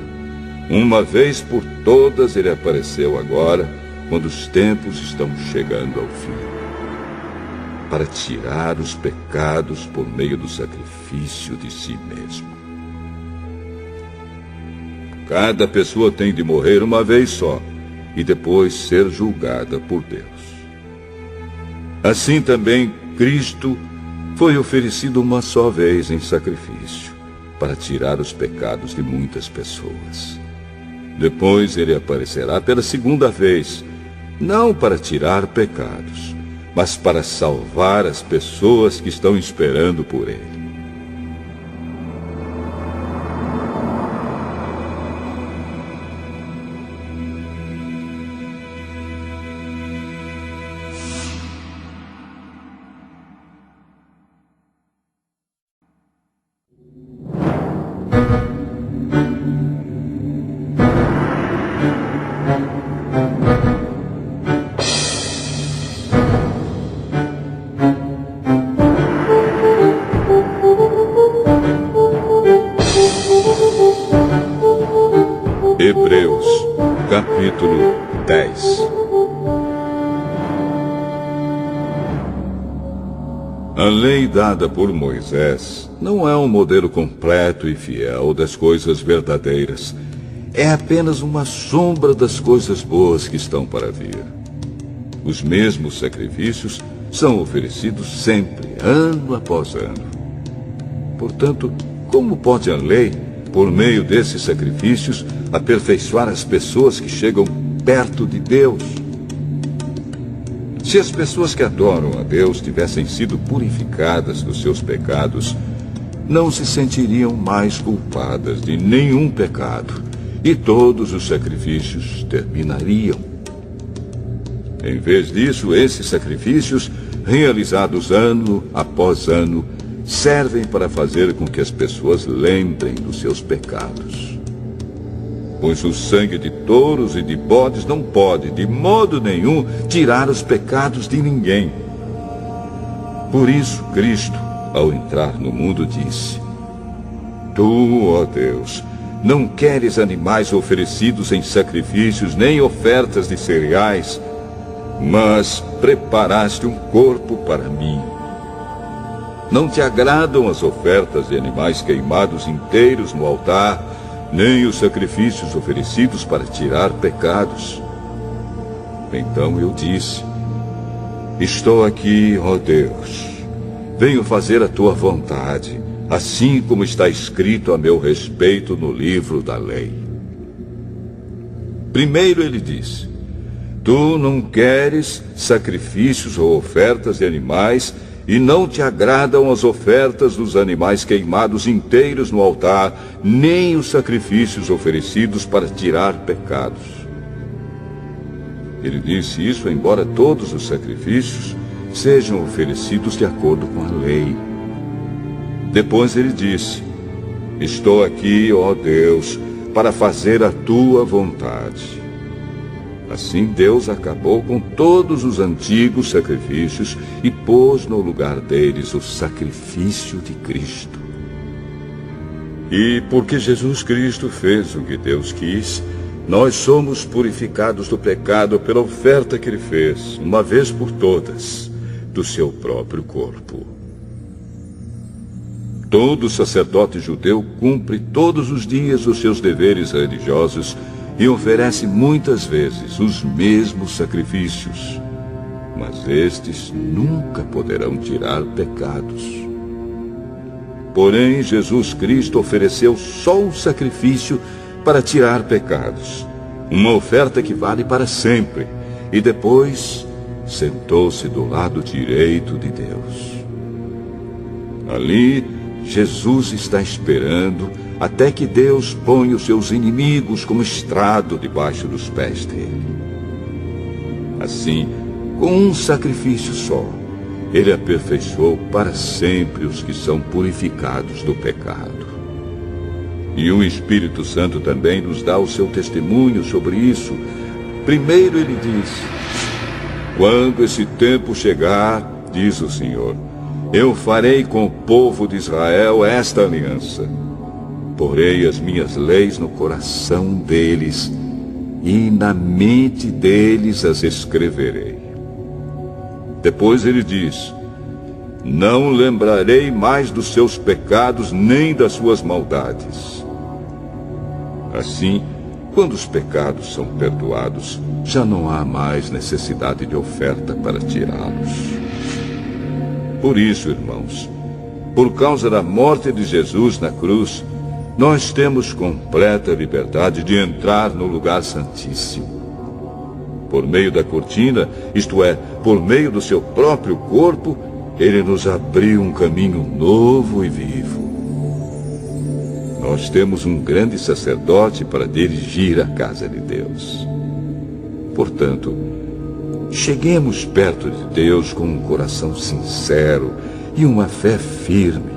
uma vez por todas ele apareceu agora, quando os tempos estão chegando ao fim, para tirar os pecados por meio do sacrifício de si mesmo. Cada pessoa tem de morrer uma vez só e depois ser julgada por Deus. Assim também Cristo foi oferecido uma só vez em sacrifício, para tirar os pecados de muitas pessoas. Depois ele aparecerá pela segunda vez, não para tirar pecados, mas para salvar as pessoas que estão esperando por ele. Hebreus, capítulo 10. A lei dada por Moisés não é um modelo completo e fiel das coisas verdadeiras. É apenas uma sombra das coisas boas que estão para vir. Os mesmos sacrifícios são oferecidos sempre, ano após ano. Portanto, como pode a lei, por meio desses sacrifícios, aperfeiçoar as pessoas que chegam perto de Deus? Se as pessoas que adoram a Deus tivessem sido purificadas dos seus pecados, não se sentiriam mais culpadas de nenhum pecado, e todos os sacrifícios terminariam. Em vez disso, esses sacrifícios, realizados ano após ano, servem para fazer com que as pessoas lembrem dos seus pecados. Pois o sangue de touros e de bodes não pode, de modo nenhum, tirar os pecados de ninguém. Por isso, Cristo, ao entrar no mundo, disse: Tu, ó Deus, não queres animais oferecidos em sacrifícios, nem ofertas de cereais, mas preparaste um corpo para mim. Não te agradam as ofertas de animais queimados inteiros no altar, nem os sacrifícios oferecidos para tirar pecados. Então eu disse: Estou aqui, ó Deus. Venho fazer a tua vontade, assim como está escrito a meu respeito no livro da lei. Primeiro ele disse: Tu não queres sacrifícios ou ofertas de animais, e não te agradam as ofertas dos animais queimados inteiros no altar, nem os sacrifícios oferecidos para tirar pecados. Ele disse isso embora todos os sacrifícios sejam oferecidos de acordo com a lei. Depois ele disse: Estou aqui, ó Deus, para fazer a tua vontade. Assim Deus acabou com todos os antigos sacrifícios e pôs no lugar deles o sacrifício de Cristo. E porque Jesus Cristo fez o que Deus quis, nós somos purificados do pecado pela oferta que ele fez, uma vez por todas, do seu próprio corpo. Todo sacerdote judeu cumpre todos os dias os seus deveres religiosos e oferece muitas vezes os mesmos sacrifícios, mas estes nunca poderão tirar pecados. Porém, Jesus Cristo ofereceu só um sacrifício para tirar pecados, uma oferta que vale para sempre, e depois sentou-se do lado direito de Deus. Ali, Jesus está esperando até que Deus ponha os seus inimigos como estrado debaixo dos pés dele. Assim, com um sacrifício só, ele aperfeiçoou para sempre os que são purificados do pecado. E o Espírito Santo também nos dá o seu testemunho sobre isso. Primeiro ele diz: Quando esse tempo chegar, diz o Senhor, eu farei com o povo de Israel esta aliança. Porei as minhas leis no coração deles, e na mente deles as escreverei. Depois ele diz, não lembrarei mais dos seus pecados nem das suas maldades. Assim, quando os pecados são perdoados, já não há mais necessidade de oferta para tirá-los. Por isso, irmãos, por causa da morte de Jesus na cruz, nós temos completa liberdade de entrar no lugar santíssimo. Por meio da cortina, isto é, por meio do seu próprio corpo, ele nos abriu um caminho novo e vivo. Nós temos um grande sacerdote para dirigir a casa de Deus. Portanto, cheguemos perto de Deus com um coração sincero e uma fé firme,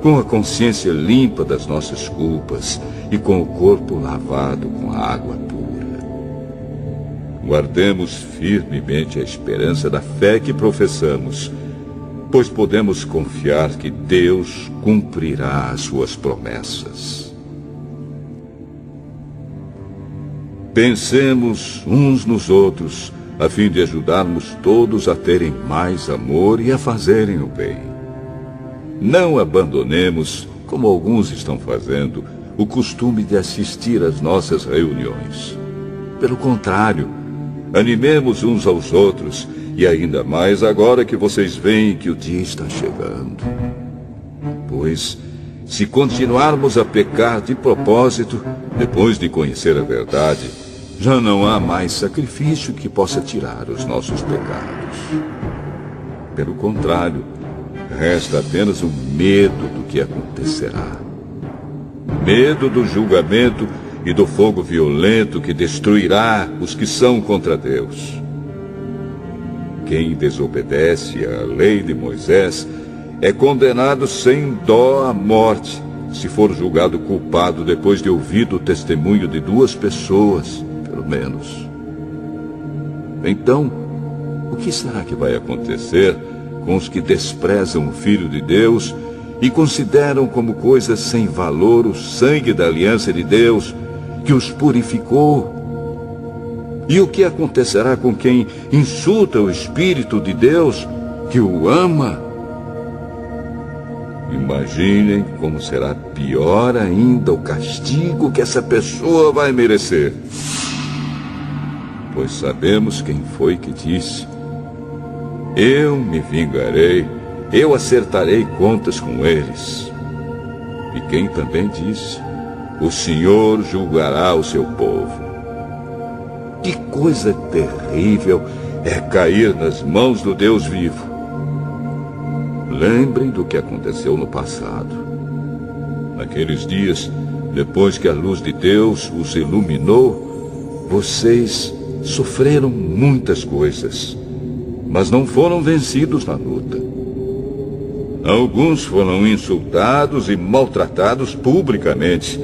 com a consciência limpa das nossas culpas e com o corpo lavado com a água pura. Guardemos firmemente a esperança da fé que professamos, pois podemos confiar que Deus cumprirá as suas promessas. Pensemos uns nos outros, a fim de ajudarmos todos a terem mais amor e a fazerem o bem. Não abandonemos, como alguns estão fazendo, o costume de assistir às nossas reuniões. Pelo contrário, animemos uns aos outros, e ainda mais agora que vocês veem que o dia está chegando. Pois, se continuarmos a pecar de propósito, depois de conhecer a verdade, já não há mais sacrifício que possa tirar os nossos pecados. Pelo contrário, resta apenas o medo do que acontecerá. Medo do julgamento e do fogo violento que destruirá os que são contra Deus. Quem desobedece à lei de Moisés é condenado sem dó à morte, se for julgado culpado depois de ouvido o testemunho de 2 pessoas, pelo menos. Então, o que será que vai acontecer com os que desprezam o Filho de Deus e consideram como coisa sem valor o sangue da aliança de Deus, que os purificou? E o que acontecerá com quem insulta o Espírito de Deus, que o ama? Imaginem como será pior ainda o castigo que essa pessoa vai merecer. Pois sabemos quem foi que disse, eu me vingarei, eu acertarei contas com eles. E quem também disse, o Senhor julgará o seu povo. Que coisa terrível é cair nas mãos do Deus vivo. Lembrem do que aconteceu no passado. Naqueles dias, depois que a luz de Deus os iluminou, vocês sofreram muitas coisas, mas não foram vencidos na luta. Alguns foram insultados e maltratados publicamente,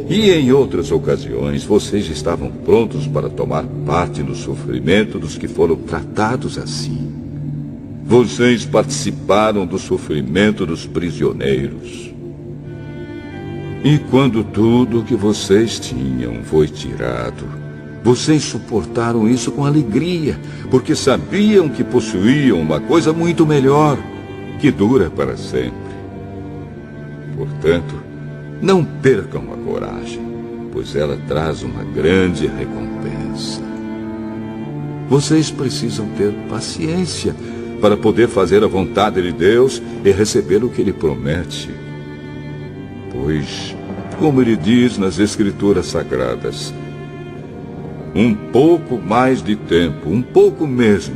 e em outras ocasiões vocês estavam prontos para tomar parte no sofrimento dos que foram tratados assim. Vocês participaram do sofrimento dos prisioneiros. E quando tudo o que vocês tinham foi tirado, vocês suportaram isso com alegria, porque sabiam que possuíam uma coisa muito melhor, que dura para sempre. Portanto, não percam a coragem, pois ela traz uma grande recompensa. Vocês precisam ter paciência para poder fazer a vontade de Deus e receber o que Ele promete. Pois, como Ele diz nas Escrituras Sagradas, um pouco mais de tempo, um pouco mesmo,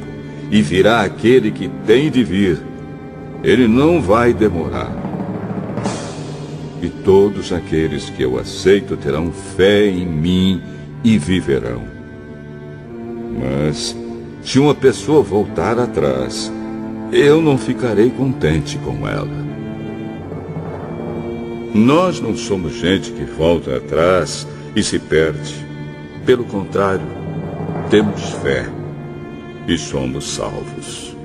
e virá aquele que tem de vir. Ele não vai demorar. E todos aqueles que eu aceito terão fé em mim e viverão. Mas, se uma pessoa voltar atrás, eu não ficarei contente com ela. Nós não somos gente que volta atrás e se perde. Pelo contrário, temos fé e somos salvos.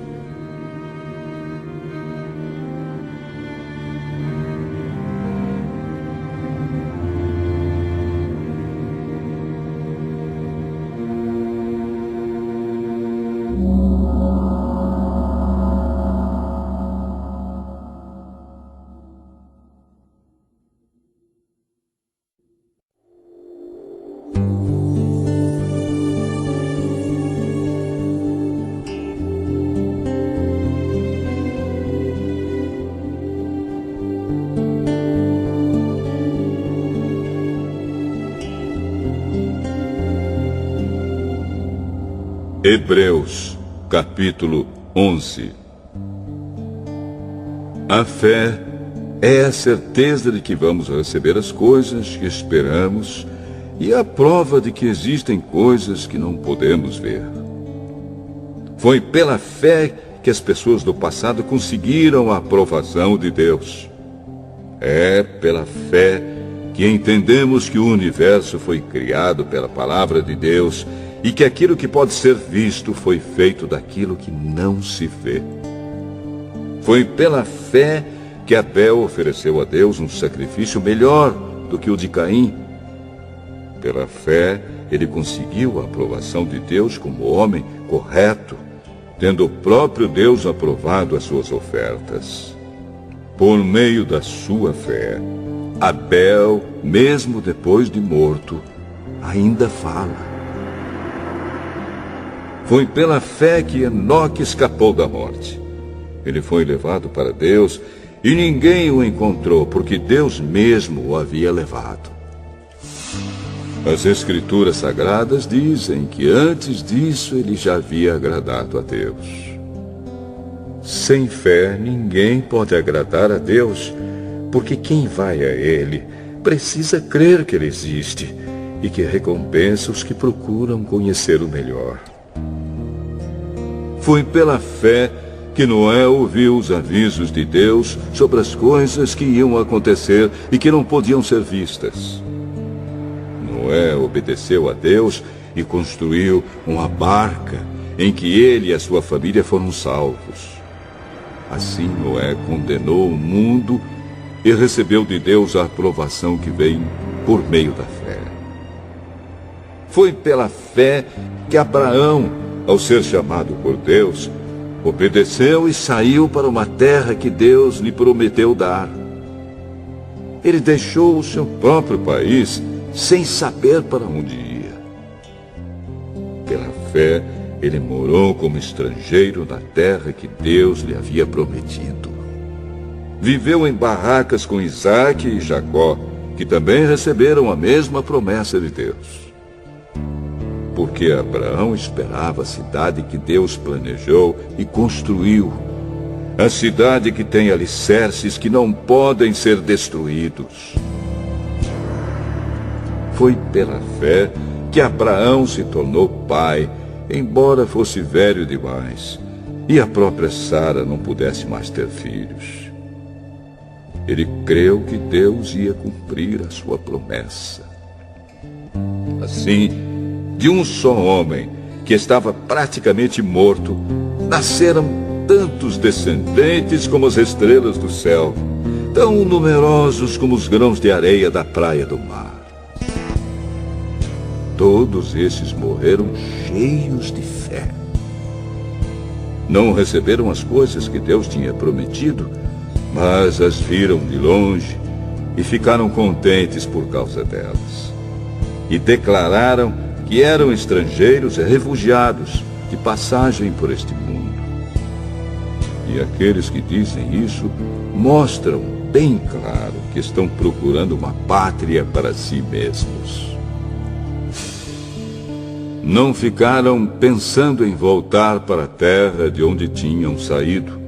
Hebreus, capítulo 11. A fé é a certeza de que vamos receber as coisas que esperamos e a prova de que existem coisas que não podemos ver. Foi pela fé que as pessoas do passado conseguiram a aprovação de Deus. É pela fé que entendemos que o universo foi criado pela palavra de Deus e que aquilo que pode ser visto foi feito daquilo que não se vê. Foi pela fé que Abel ofereceu a Deus um sacrifício melhor do que o de Caim. Pela fé, ele conseguiu a aprovação de Deus como homem correto, tendo o próprio Deus aprovado as suas ofertas. Por meio da sua fé, Abel, mesmo depois de morto, ainda fala. Foi pela fé que Enoque escapou da morte. Ele foi levado para Deus e ninguém o encontrou, porque Deus mesmo o havia levado. As Escrituras Sagradas dizem que antes disso ele já havia agradado a Deus. Sem fé, ninguém pode agradar a Deus, porque quem vai a Ele precisa crer que Ele existe e que recompensa os que procuram conhecer o melhor. Foi pela fé que Noé ouviu os avisos de Deus sobre as coisas que iam acontecer e que não podiam ser vistas. Noé obedeceu a Deus e construiu uma barca em que ele e a sua família foram salvos. Assim Noé condenou o mundo e recebeu de Deus a aprovação que vem por meio da fé. Foi pela fé que Abraão, ao ser chamado por Deus, obedeceu e saiu para uma terra que Deus lhe prometeu dar. Ele deixou o seu próprio país sem saber para onde ia. Pela fé, ele morou como estrangeiro na terra que Deus lhe havia prometido. Viveu em barracas com Isaque e Jacó, que também receberam a mesma promessa de Deus. Porque Abraão esperava a cidade que Deus planejou e construiu, a cidade que tem alicerces que não podem ser destruídos. Foi pela fé que Abraão se tornou pai, embora fosse velho demais, e a própria Sara não pudesse mais ter filhos. Ele creu que Deus ia cumprir a sua promessa. Assim, de um só homem, que estava praticamente morto, nasceram tantos descendentes como as estrelas do céu, tão numerosos como os grãos de areia da praia do mar. Todos esses morreram cheios de fé. Não receberam as coisas que Deus tinha prometido, mas as viram de longe e ficaram contentes por causa delas. E declararam que eram estrangeiros e refugiados de passagem por este mundo. E aqueles que dizem isso mostram bem claro que estão procurando uma pátria para si mesmos. Não ficaram pensando em voltar para a terra de onde tinham saído.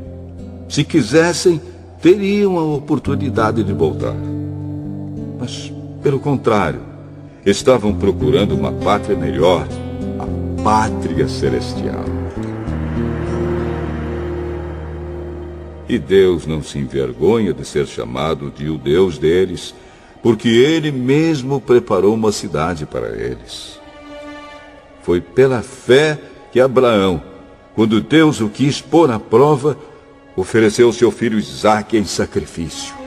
Se quisessem, teriam a oportunidade de voltar. Mas, pelo contrário, estavam procurando uma pátria melhor, a pátria celestial. E Deus não se envergonha de ser chamado de o Deus deles, porque Ele mesmo preparou uma cidade para eles. Foi pela fé que Abraão, quando Deus o quis pôr à prova, ofereceu seu filho Isaque em sacrifício.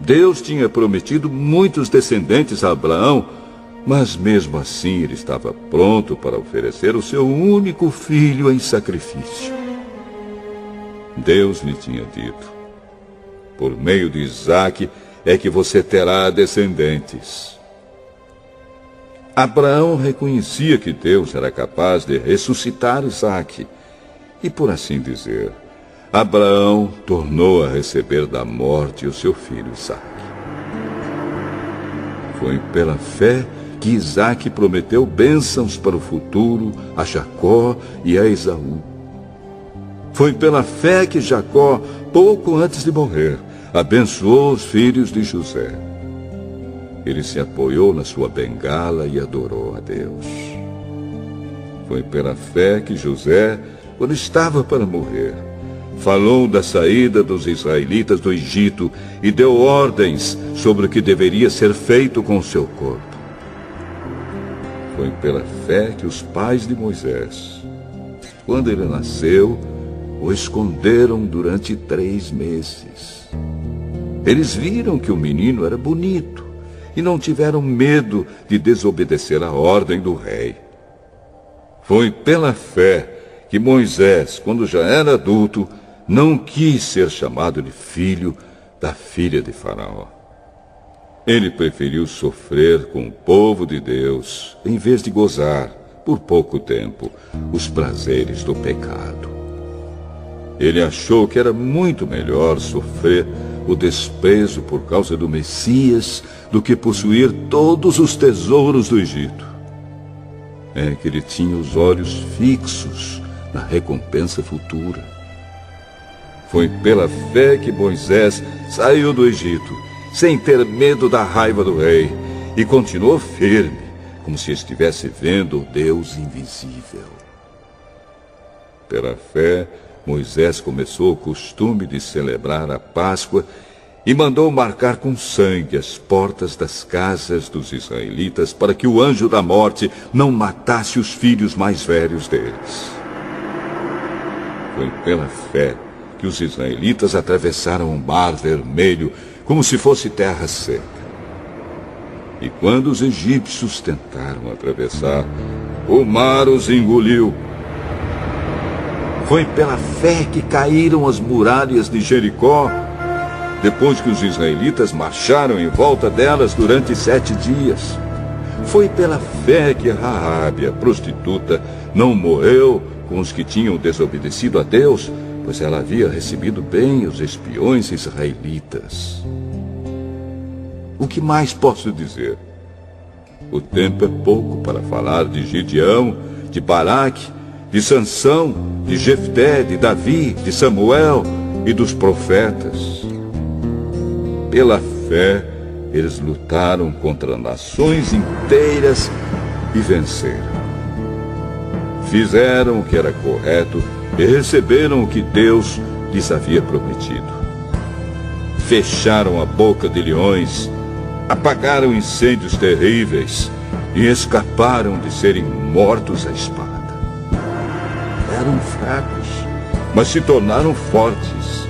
Deus tinha prometido muitos descendentes a Abraão, mas mesmo assim ele estava pronto para oferecer o seu único filho em sacrifício. Deus lhe tinha dito: por meio de Isaque é que você terá descendentes. Abraão reconhecia que Deus era capaz de ressuscitar Isaque, e por assim dizer, Abraão tornou a receber da morte o seu filho Isaque. Foi pela fé que Isaque prometeu bênçãos para o futuro a Jacó e a Esaú. Foi pela fé que Jacó, pouco antes de morrer, abençoou os filhos de José. Ele se apoiou na sua bengala e adorou a Deus. Foi pela fé que José, quando estava para morrer, falou da saída dos israelitas do Egito e deu ordens sobre o que deveria ser feito com seu corpo. Foi pela fé que os pais de Moisés, quando ele nasceu, o esconderam durante 3 meses. Eles viram que o menino era bonito e não tiveram medo de desobedecer a ordem do rei. Foi pela fé que Moisés, quando já era adulto, não quis ser chamado de filho da filha de Faraó. Ele preferiu sofrer com o povo de Deus, em vez de gozar, por pouco tempo, os prazeres do pecado. Ele achou que era muito melhor sofrer o desprezo por causa do Messias do que possuir todos os tesouros do Egito. É que ele tinha os olhos fixos na recompensa futura. Foi pela fé que Moisés saiu do Egito, sem ter medo da raiva do rei, e continuou firme, como se estivesse vendo o Deus invisível. Pela fé, Moisés começou o costume de celebrar a Páscoa e mandou marcar com sangue as portas das casas dos israelitas para que o anjo da morte não matasse os filhos mais velhos deles. Foi pela fé que os israelitas atravessaram o Mar Vermelho como se fosse terra seca. E quando os egípcios tentaram atravessar, o mar os engoliu. Foi pela fé que caíram as muralhas de Jericó, depois que os israelitas marcharam em volta delas durante 7 dias. Foi pela fé que Raabe, a prostituta, não morreu com os que tinham desobedecido a Deus, pois ela havia recebido bem os espiões israelitas. O que mais posso dizer? O tempo é pouco para falar de Gideão, de Baraque, de Sansão, de Jefté, de Davi, de Samuel e dos profetas. Pela fé, eles lutaram contra nações inteiras e venceram. Fizeram o que era correto e receberam o que Deus lhes havia prometido. Fecharam a boca de leões, apagaram incêndios terríveis e escaparam de serem mortos à espada. Eram fracos, mas se tornaram fortes.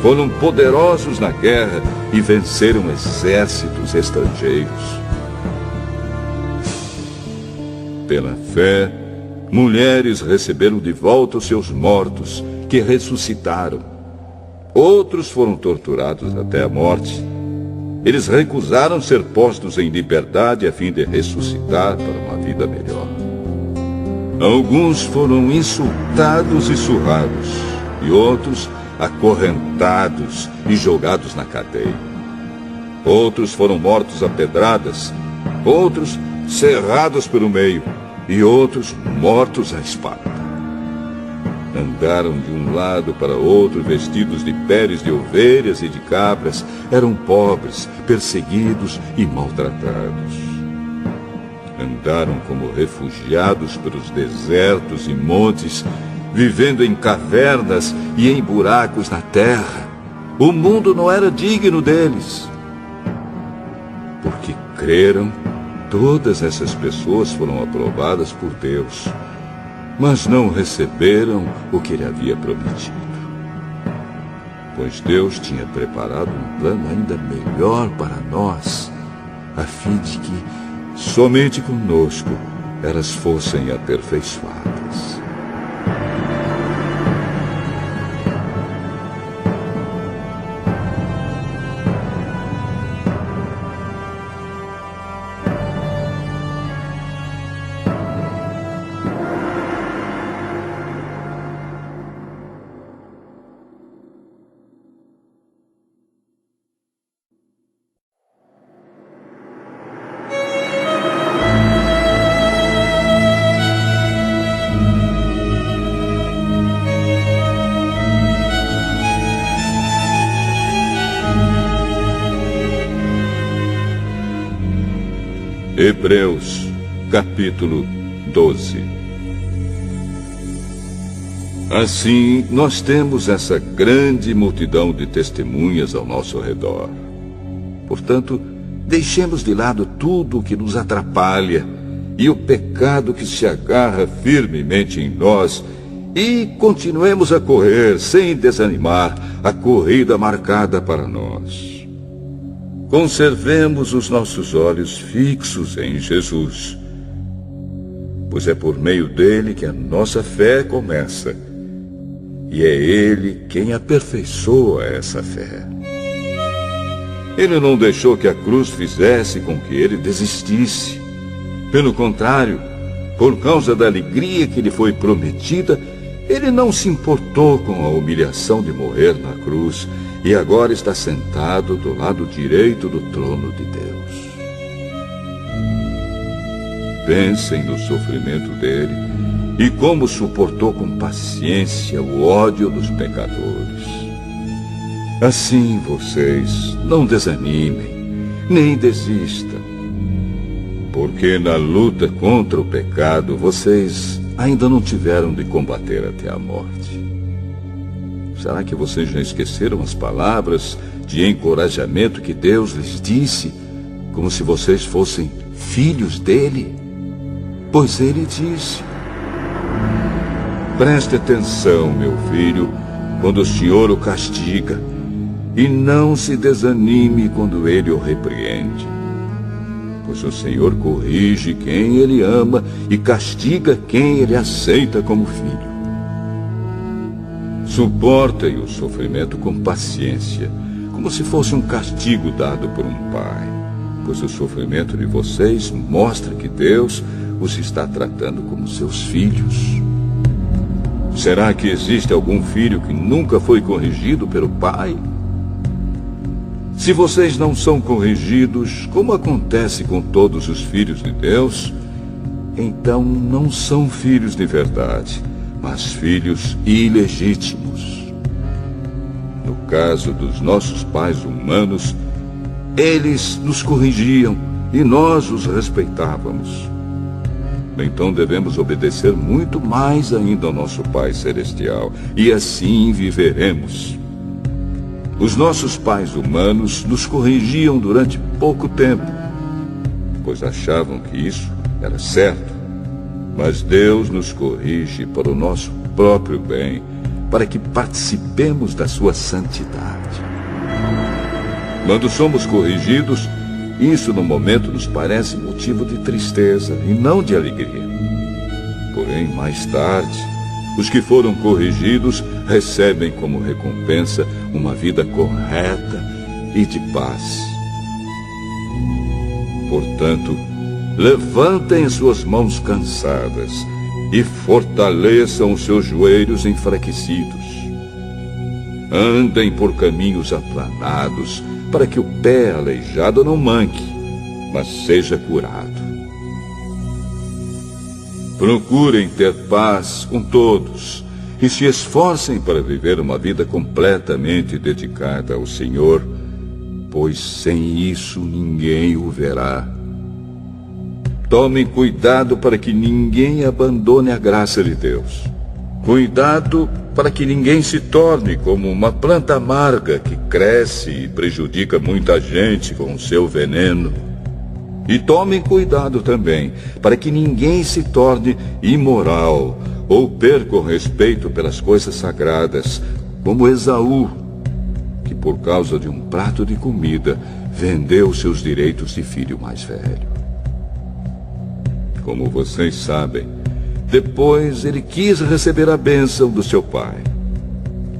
Foram poderosos na guerra e venceram exércitos estrangeiros. Pela fé, mulheres receberam de volta os seus mortos, que ressuscitaram. Outros foram torturados até a morte. Eles recusaram ser postos em liberdade a fim de ressuscitar para uma vida melhor. Alguns foram insultados e surrados, e outros acorrentados e jogados na cadeia. Outros foram mortos a pedradas, outros cerrados pelo meio, e outros mortos à espada. Andaram de um lado para outro vestidos de peles de ovelhas e de cabras, eram pobres, perseguidos e maltratados. Andaram como refugiados pelos desertos e montes, vivendo em cavernas e em buracos na terra. O mundo não era digno deles. Porque creram, todas essas pessoas foram aprovadas por Deus, mas não receberam o que ele havia prometido. Pois Deus tinha preparado um plano ainda melhor para nós, a fim de que somente conosco elas fossem aperfeiçoadas. Hebreus, capítulo 12. Assim, nós temos essa grande multidão de testemunhas ao nosso redor. Portanto, deixemos de lado tudo o que nos atrapalha e o pecado que se agarra firmemente em nós e continuemos a correr sem desanimar a corrida marcada para nós. Conservemos os nossos olhos fixos em Jesus, pois é por meio dele que a nossa fé começa, e é ele quem aperfeiçoa essa fé. Ele não deixou que a cruz fizesse com que ele desistisse. Pelo contrário, por causa da alegria que lhe foi prometida, ele não se importou com a humilhação de morrer na cruz, e agora está sentado do lado direito do trono de Deus. Pensem no sofrimento dele e como suportou com paciência o ódio dos pecadores. Assim vocês não desanimem, nem desistam, porque na luta contra o pecado vocês ainda não tiveram de combater até a morte. Será que vocês já esqueceram as palavras de encorajamento que Deus lhes disse, como se vocês fossem filhos dele? Pois ele disse: preste atenção, meu filho, quando o Senhor o castiga, e não se desanime quando ele o repreende. Pois o Senhor corrige quem ele ama e castiga quem ele aceita como filho. Suportem o sofrimento com paciência, como se fosse um castigo dado por um pai, pois o sofrimento de vocês mostra que Deus os está tratando como seus filhos. Será que existe algum filho que nunca foi corrigido pelo pai? Se vocês não são corrigidos, como acontece com todos os filhos de Deus, então não são filhos de verdade, mas filhos ilegítimos. No caso dos nossos pais humanos, eles nos corrigiam e nós os respeitávamos. Então devemos obedecer muito mais ainda ao nosso Pai Celestial, e assim viveremos. Os nossos pais humanos nos corrigiam durante pouco tempo, pois achavam que isso era certo. Mas Deus nos corrige para o nosso próprio bem, para que participemos da sua santidade. Quando somos corrigidos, isso no momento nos parece motivo de tristeza e não de alegria. Porém, mais tarde, os que foram corrigidos recebem como recompensa uma vida correta e de paz. Portanto, levantem as suas mãos cansadas e fortaleçam os seus joelhos enfraquecidos. Andem por caminhos aplanados, para que o pé aleijado não manque, mas seja curado. Procurem ter paz com todos e se esforcem para viver uma vida completamente dedicada ao Senhor, pois sem isso ninguém o verá. Tomem cuidado para que ninguém abandone a graça de Deus. Cuidado para que ninguém se torne como uma planta amarga que cresce e prejudica muita gente com o seu veneno. E tomem cuidado também para que ninguém se torne imoral ou perca o respeito pelas coisas sagradas, como Esaú, que por causa de um prato de comida vendeu seus direitos de filho mais velho. Como vocês sabem, depois ele quis receber a bênção do seu pai,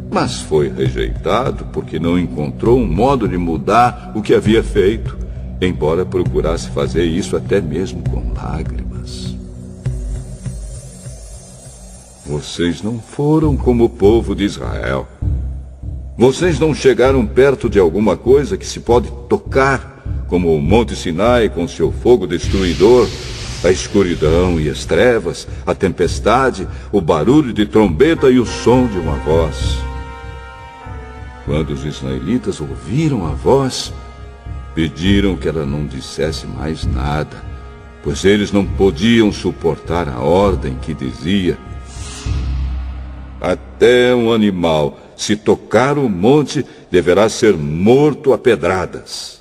mas foi rejeitado porque não encontrou um modo de mudar o que havia feito, embora procurasse fazer isso até mesmo com lágrimas. Vocês não foram como o povo de Israel. Vocês não chegaram perto de alguma coisa que se pode tocar, como o Monte Sinai com seu fogo destruidor, a escuridão e as trevas, a tempestade, o barulho de trombeta e o som de uma voz. Quando os israelitas ouviram a voz, pediram que ela não dissesse mais nada pois eles não podiam suportar a ordem que dizia: até um animal, se tocar o monte, deverá ser morto a pedradas.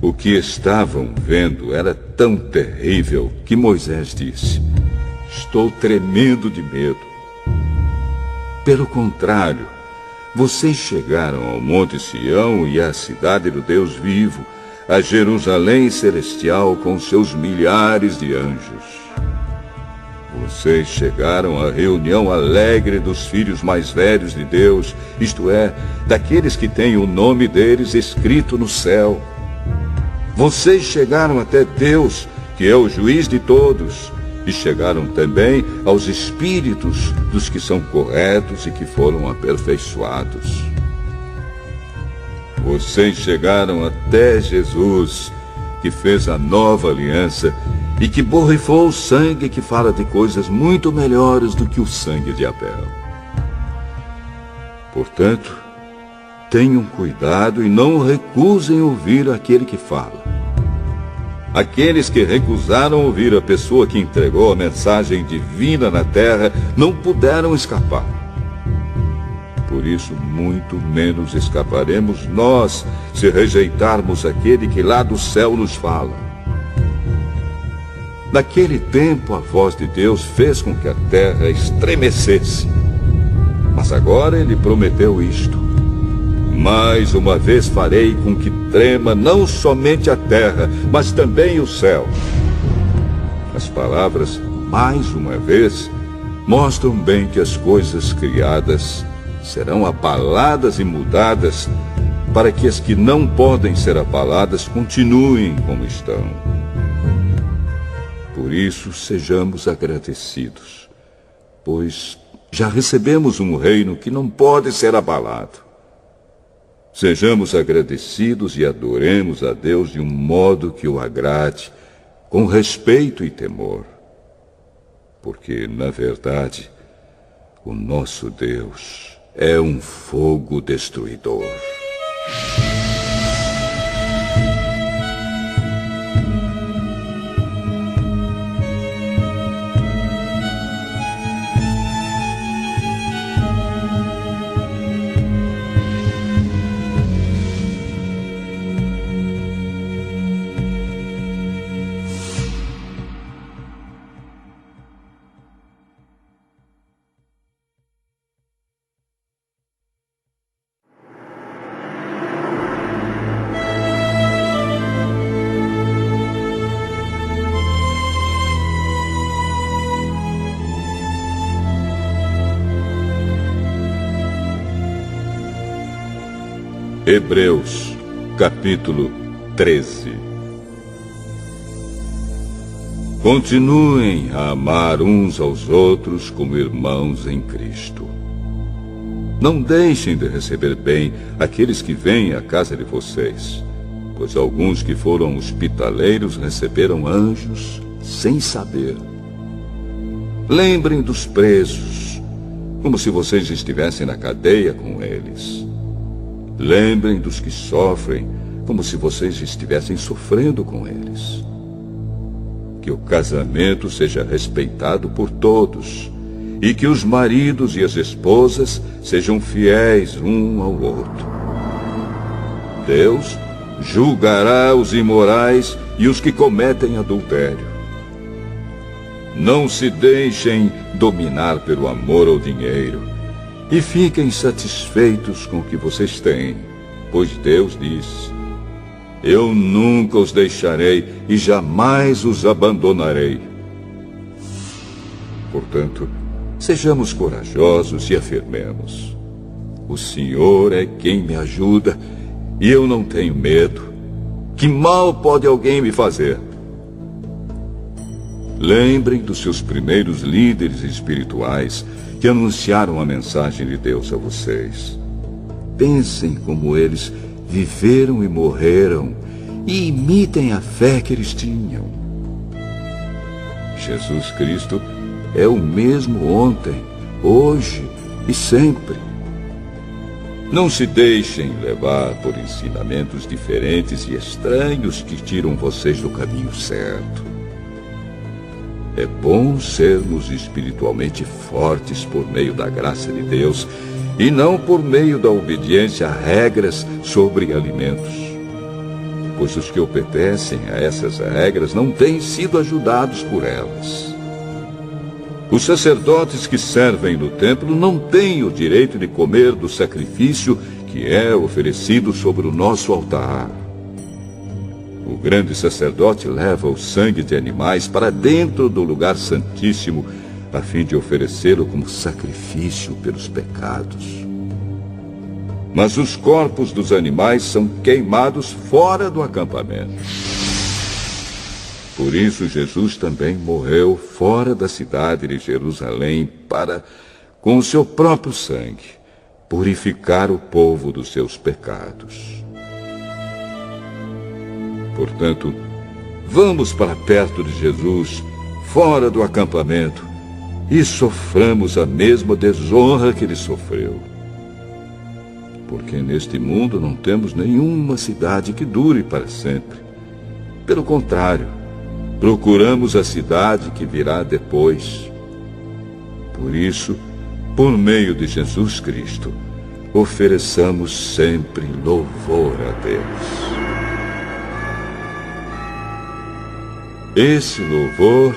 O que estavam vendo era tão terrível que Moisés disse: estou tremendo de medo. Pelo contrário, vocês chegaram ao Monte Sião e à cidade do Deus vivo, a Jerusalém celestial com seus milhares de anjos. Vocês chegaram à reunião alegre dos filhos mais velhos de Deus, isto é, daqueles que têm o nome deles escrito no céu. Vocês chegaram até Deus, que é o juiz de todos, e chegaram também aos espíritos dos que são corretos e que foram aperfeiçoados. Vocês chegaram até Jesus, que fez a nova aliança e que borrifou o sangue que fala de coisas muito melhores do que o sangue de Abel. Portanto, tenham cuidado e não recusem ouvir aquele que fala. Aqueles que recusaram ouvir a pessoa que entregou a mensagem divina na terra não puderam escapar. Por isso, muito menos escaparemos nós se rejeitarmos aquele que lá do céu nos fala. Naquele tempo, a voz de Deus fez com que a terra estremecesse. Mas agora ele prometeu isto: mais uma vez farei com que trema não somente a terra, mas também o céu. As palavras "mais uma vez" mostram bem que as coisas criadas serão abaladas e mudadas, para que as que não podem ser abaladas continuem como estão. Por isso, sejamos agradecidos, pois já recebemos um reino que não pode ser abalado. Sejamos agradecidos e adoremos a Deus de um modo que o agrade, com respeito e temor. Porque, na verdade, o nosso Deus é um fogo destruidor. Hebreus, capítulo 13. Continuem a amar uns aos outros como irmãos em Cristo. Não deixem de receber bem aqueles que vêm à casa de vocês, pois alguns que foram hospitaleiros receberam anjos sem saber. Lembrem dos presos, como se vocês estivessem na cadeia com eles. Lembrem dos que sofrem, como se vocês estivessem sofrendo com eles. Que o casamento seja respeitado por todos, e que os maridos e as esposas sejam fiéis um ao outro. Deus julgará os imorais e os que cometem adultério. Não se deixem dominar pelo amor ao dinheiro, e fiquem satisfeitos com o que vocês têm, pois Deus diz: eu nunca os deixarei e jamais os abandonarei. Portanto, sejamos corajosos e afirmemos: o Senhor é quem me ajuda e eu não tenho medo. Que mal pode alguém me fazer? Lembrem dos seus primeiros líderes espirituais que anunciaram a mensagem de Deus a vocês. Pensem como eles viveram e morreram e imitem a fé que eles tinham. Jesus Cristo é o mesmo ontem, hoje e sempre. Não se deixem levar por ensinamentos diferentes e estranhos que tiram vocês do caminho certo. É bom sermos espiritualmente fortes por meio da graça de Deus e não por meio da obediência a regras sobre alimentos. Pois os que obedecem a essas regras não têm sido ajudados por elas. Os sacerdotes que servem no templo não têm o direito de comer do sacrifício que é oferecido sobre o nosso altar. O grande sacerdote leva o sangue de animais para dentro do lugar santíssimo, a fim de oferecê-lo como sacrifício pelos pecados. Mas os corpos dos animais são queimados fora do acampamento. Por isso Jesus também morreu fora da cidade de Jerusalém para, com o seu próprio sangue, purificar o povo dos seus pecados. Portanto, vamos para perto de Jesus, fora do acampamento, e soframos a mesma desonra que ele sofreu. Porque neste mundo não temos nenhuma cidade que dure para sempre. Pelo contrário, procuramos a cidade que virá depois. Por isso, por meio de Jesus Cristo, ofereçamos sempre louvor a Deus. Esse louvor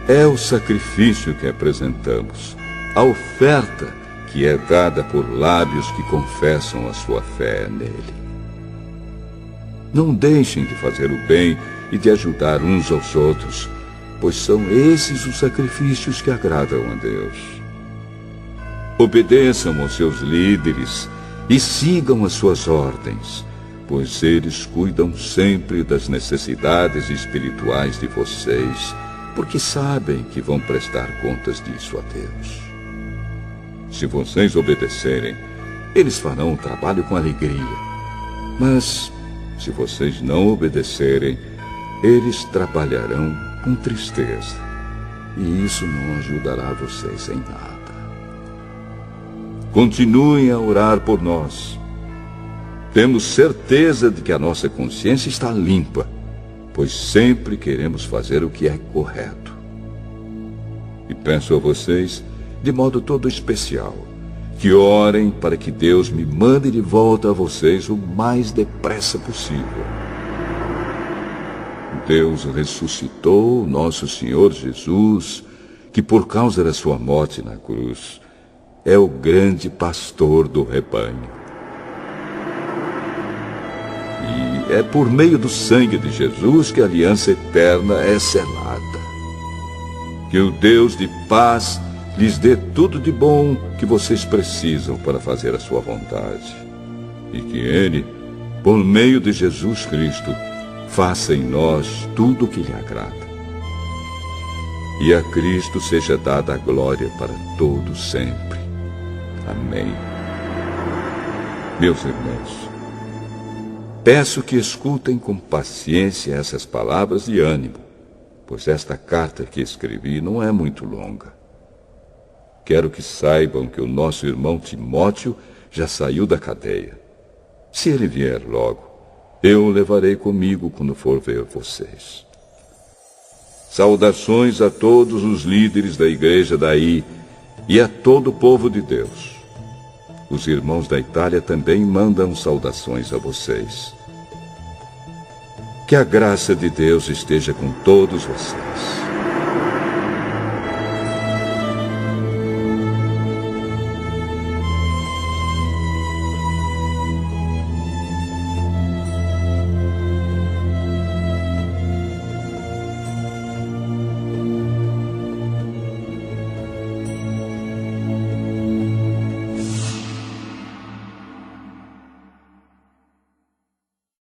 é o sacrifício que apresentamos, a oferta que é dada por lábios que confessam a sua fé nele. Não deixem de fazer o bem e de ajudar uns aos outros, pois são esses os sacrifícios que agradam a Deus. Obedeçam aos seus líderes e sigam as suas ordens, pois eles cuidam sempre das necessidades espirituais de vocês, porque sabem que vão prestar contas disso a Deus. Se vocês obedecerem, eles farão o trabalho com alegria. Mas, se vocês não obedecerem, eles trabalharão com tristeza. E isso não ajudará vocês em nada. Continuem a orar por nós. Temos certeza de que a nossa consciência está limpa, pois sempre queremos fazer o que é correto. E peço a vocês, de modo todo especial, que orem para que Deus me mande de volta a vocês o mais depressa possível. Deus ressuscitou nosso Senhor Jesus, que por causa da sua morte na cruz, é o grande pastor do rebanho. E é por meio do sangue de Jesus que a aliança eterna é selada. Que o Deus de paz lhes dê tudo de bom que vocês precisam para fazer a sua vontade. E que Ele, por meio de Jesus Cristo, faça em nós tudo o que lhe agrada. E a Cristo seja dada a glória para todos sempre. Amém. Meus irmãos, peço que escutem com paciência essas palavras de ânimo, pois esta carta que escrevi não é muito longa. Quero que saibam que o nosso irmão Timóteo já saiu da cadeia. Se ele vier logo, eu o levarei comigo quando for ver vocês. Saudações a todos os líderes da igreja daí e a todo o povo de Deus. Os irmãos da Itália também mandam saudações a vocês. Que a graça de Deus esteja com todos vocês.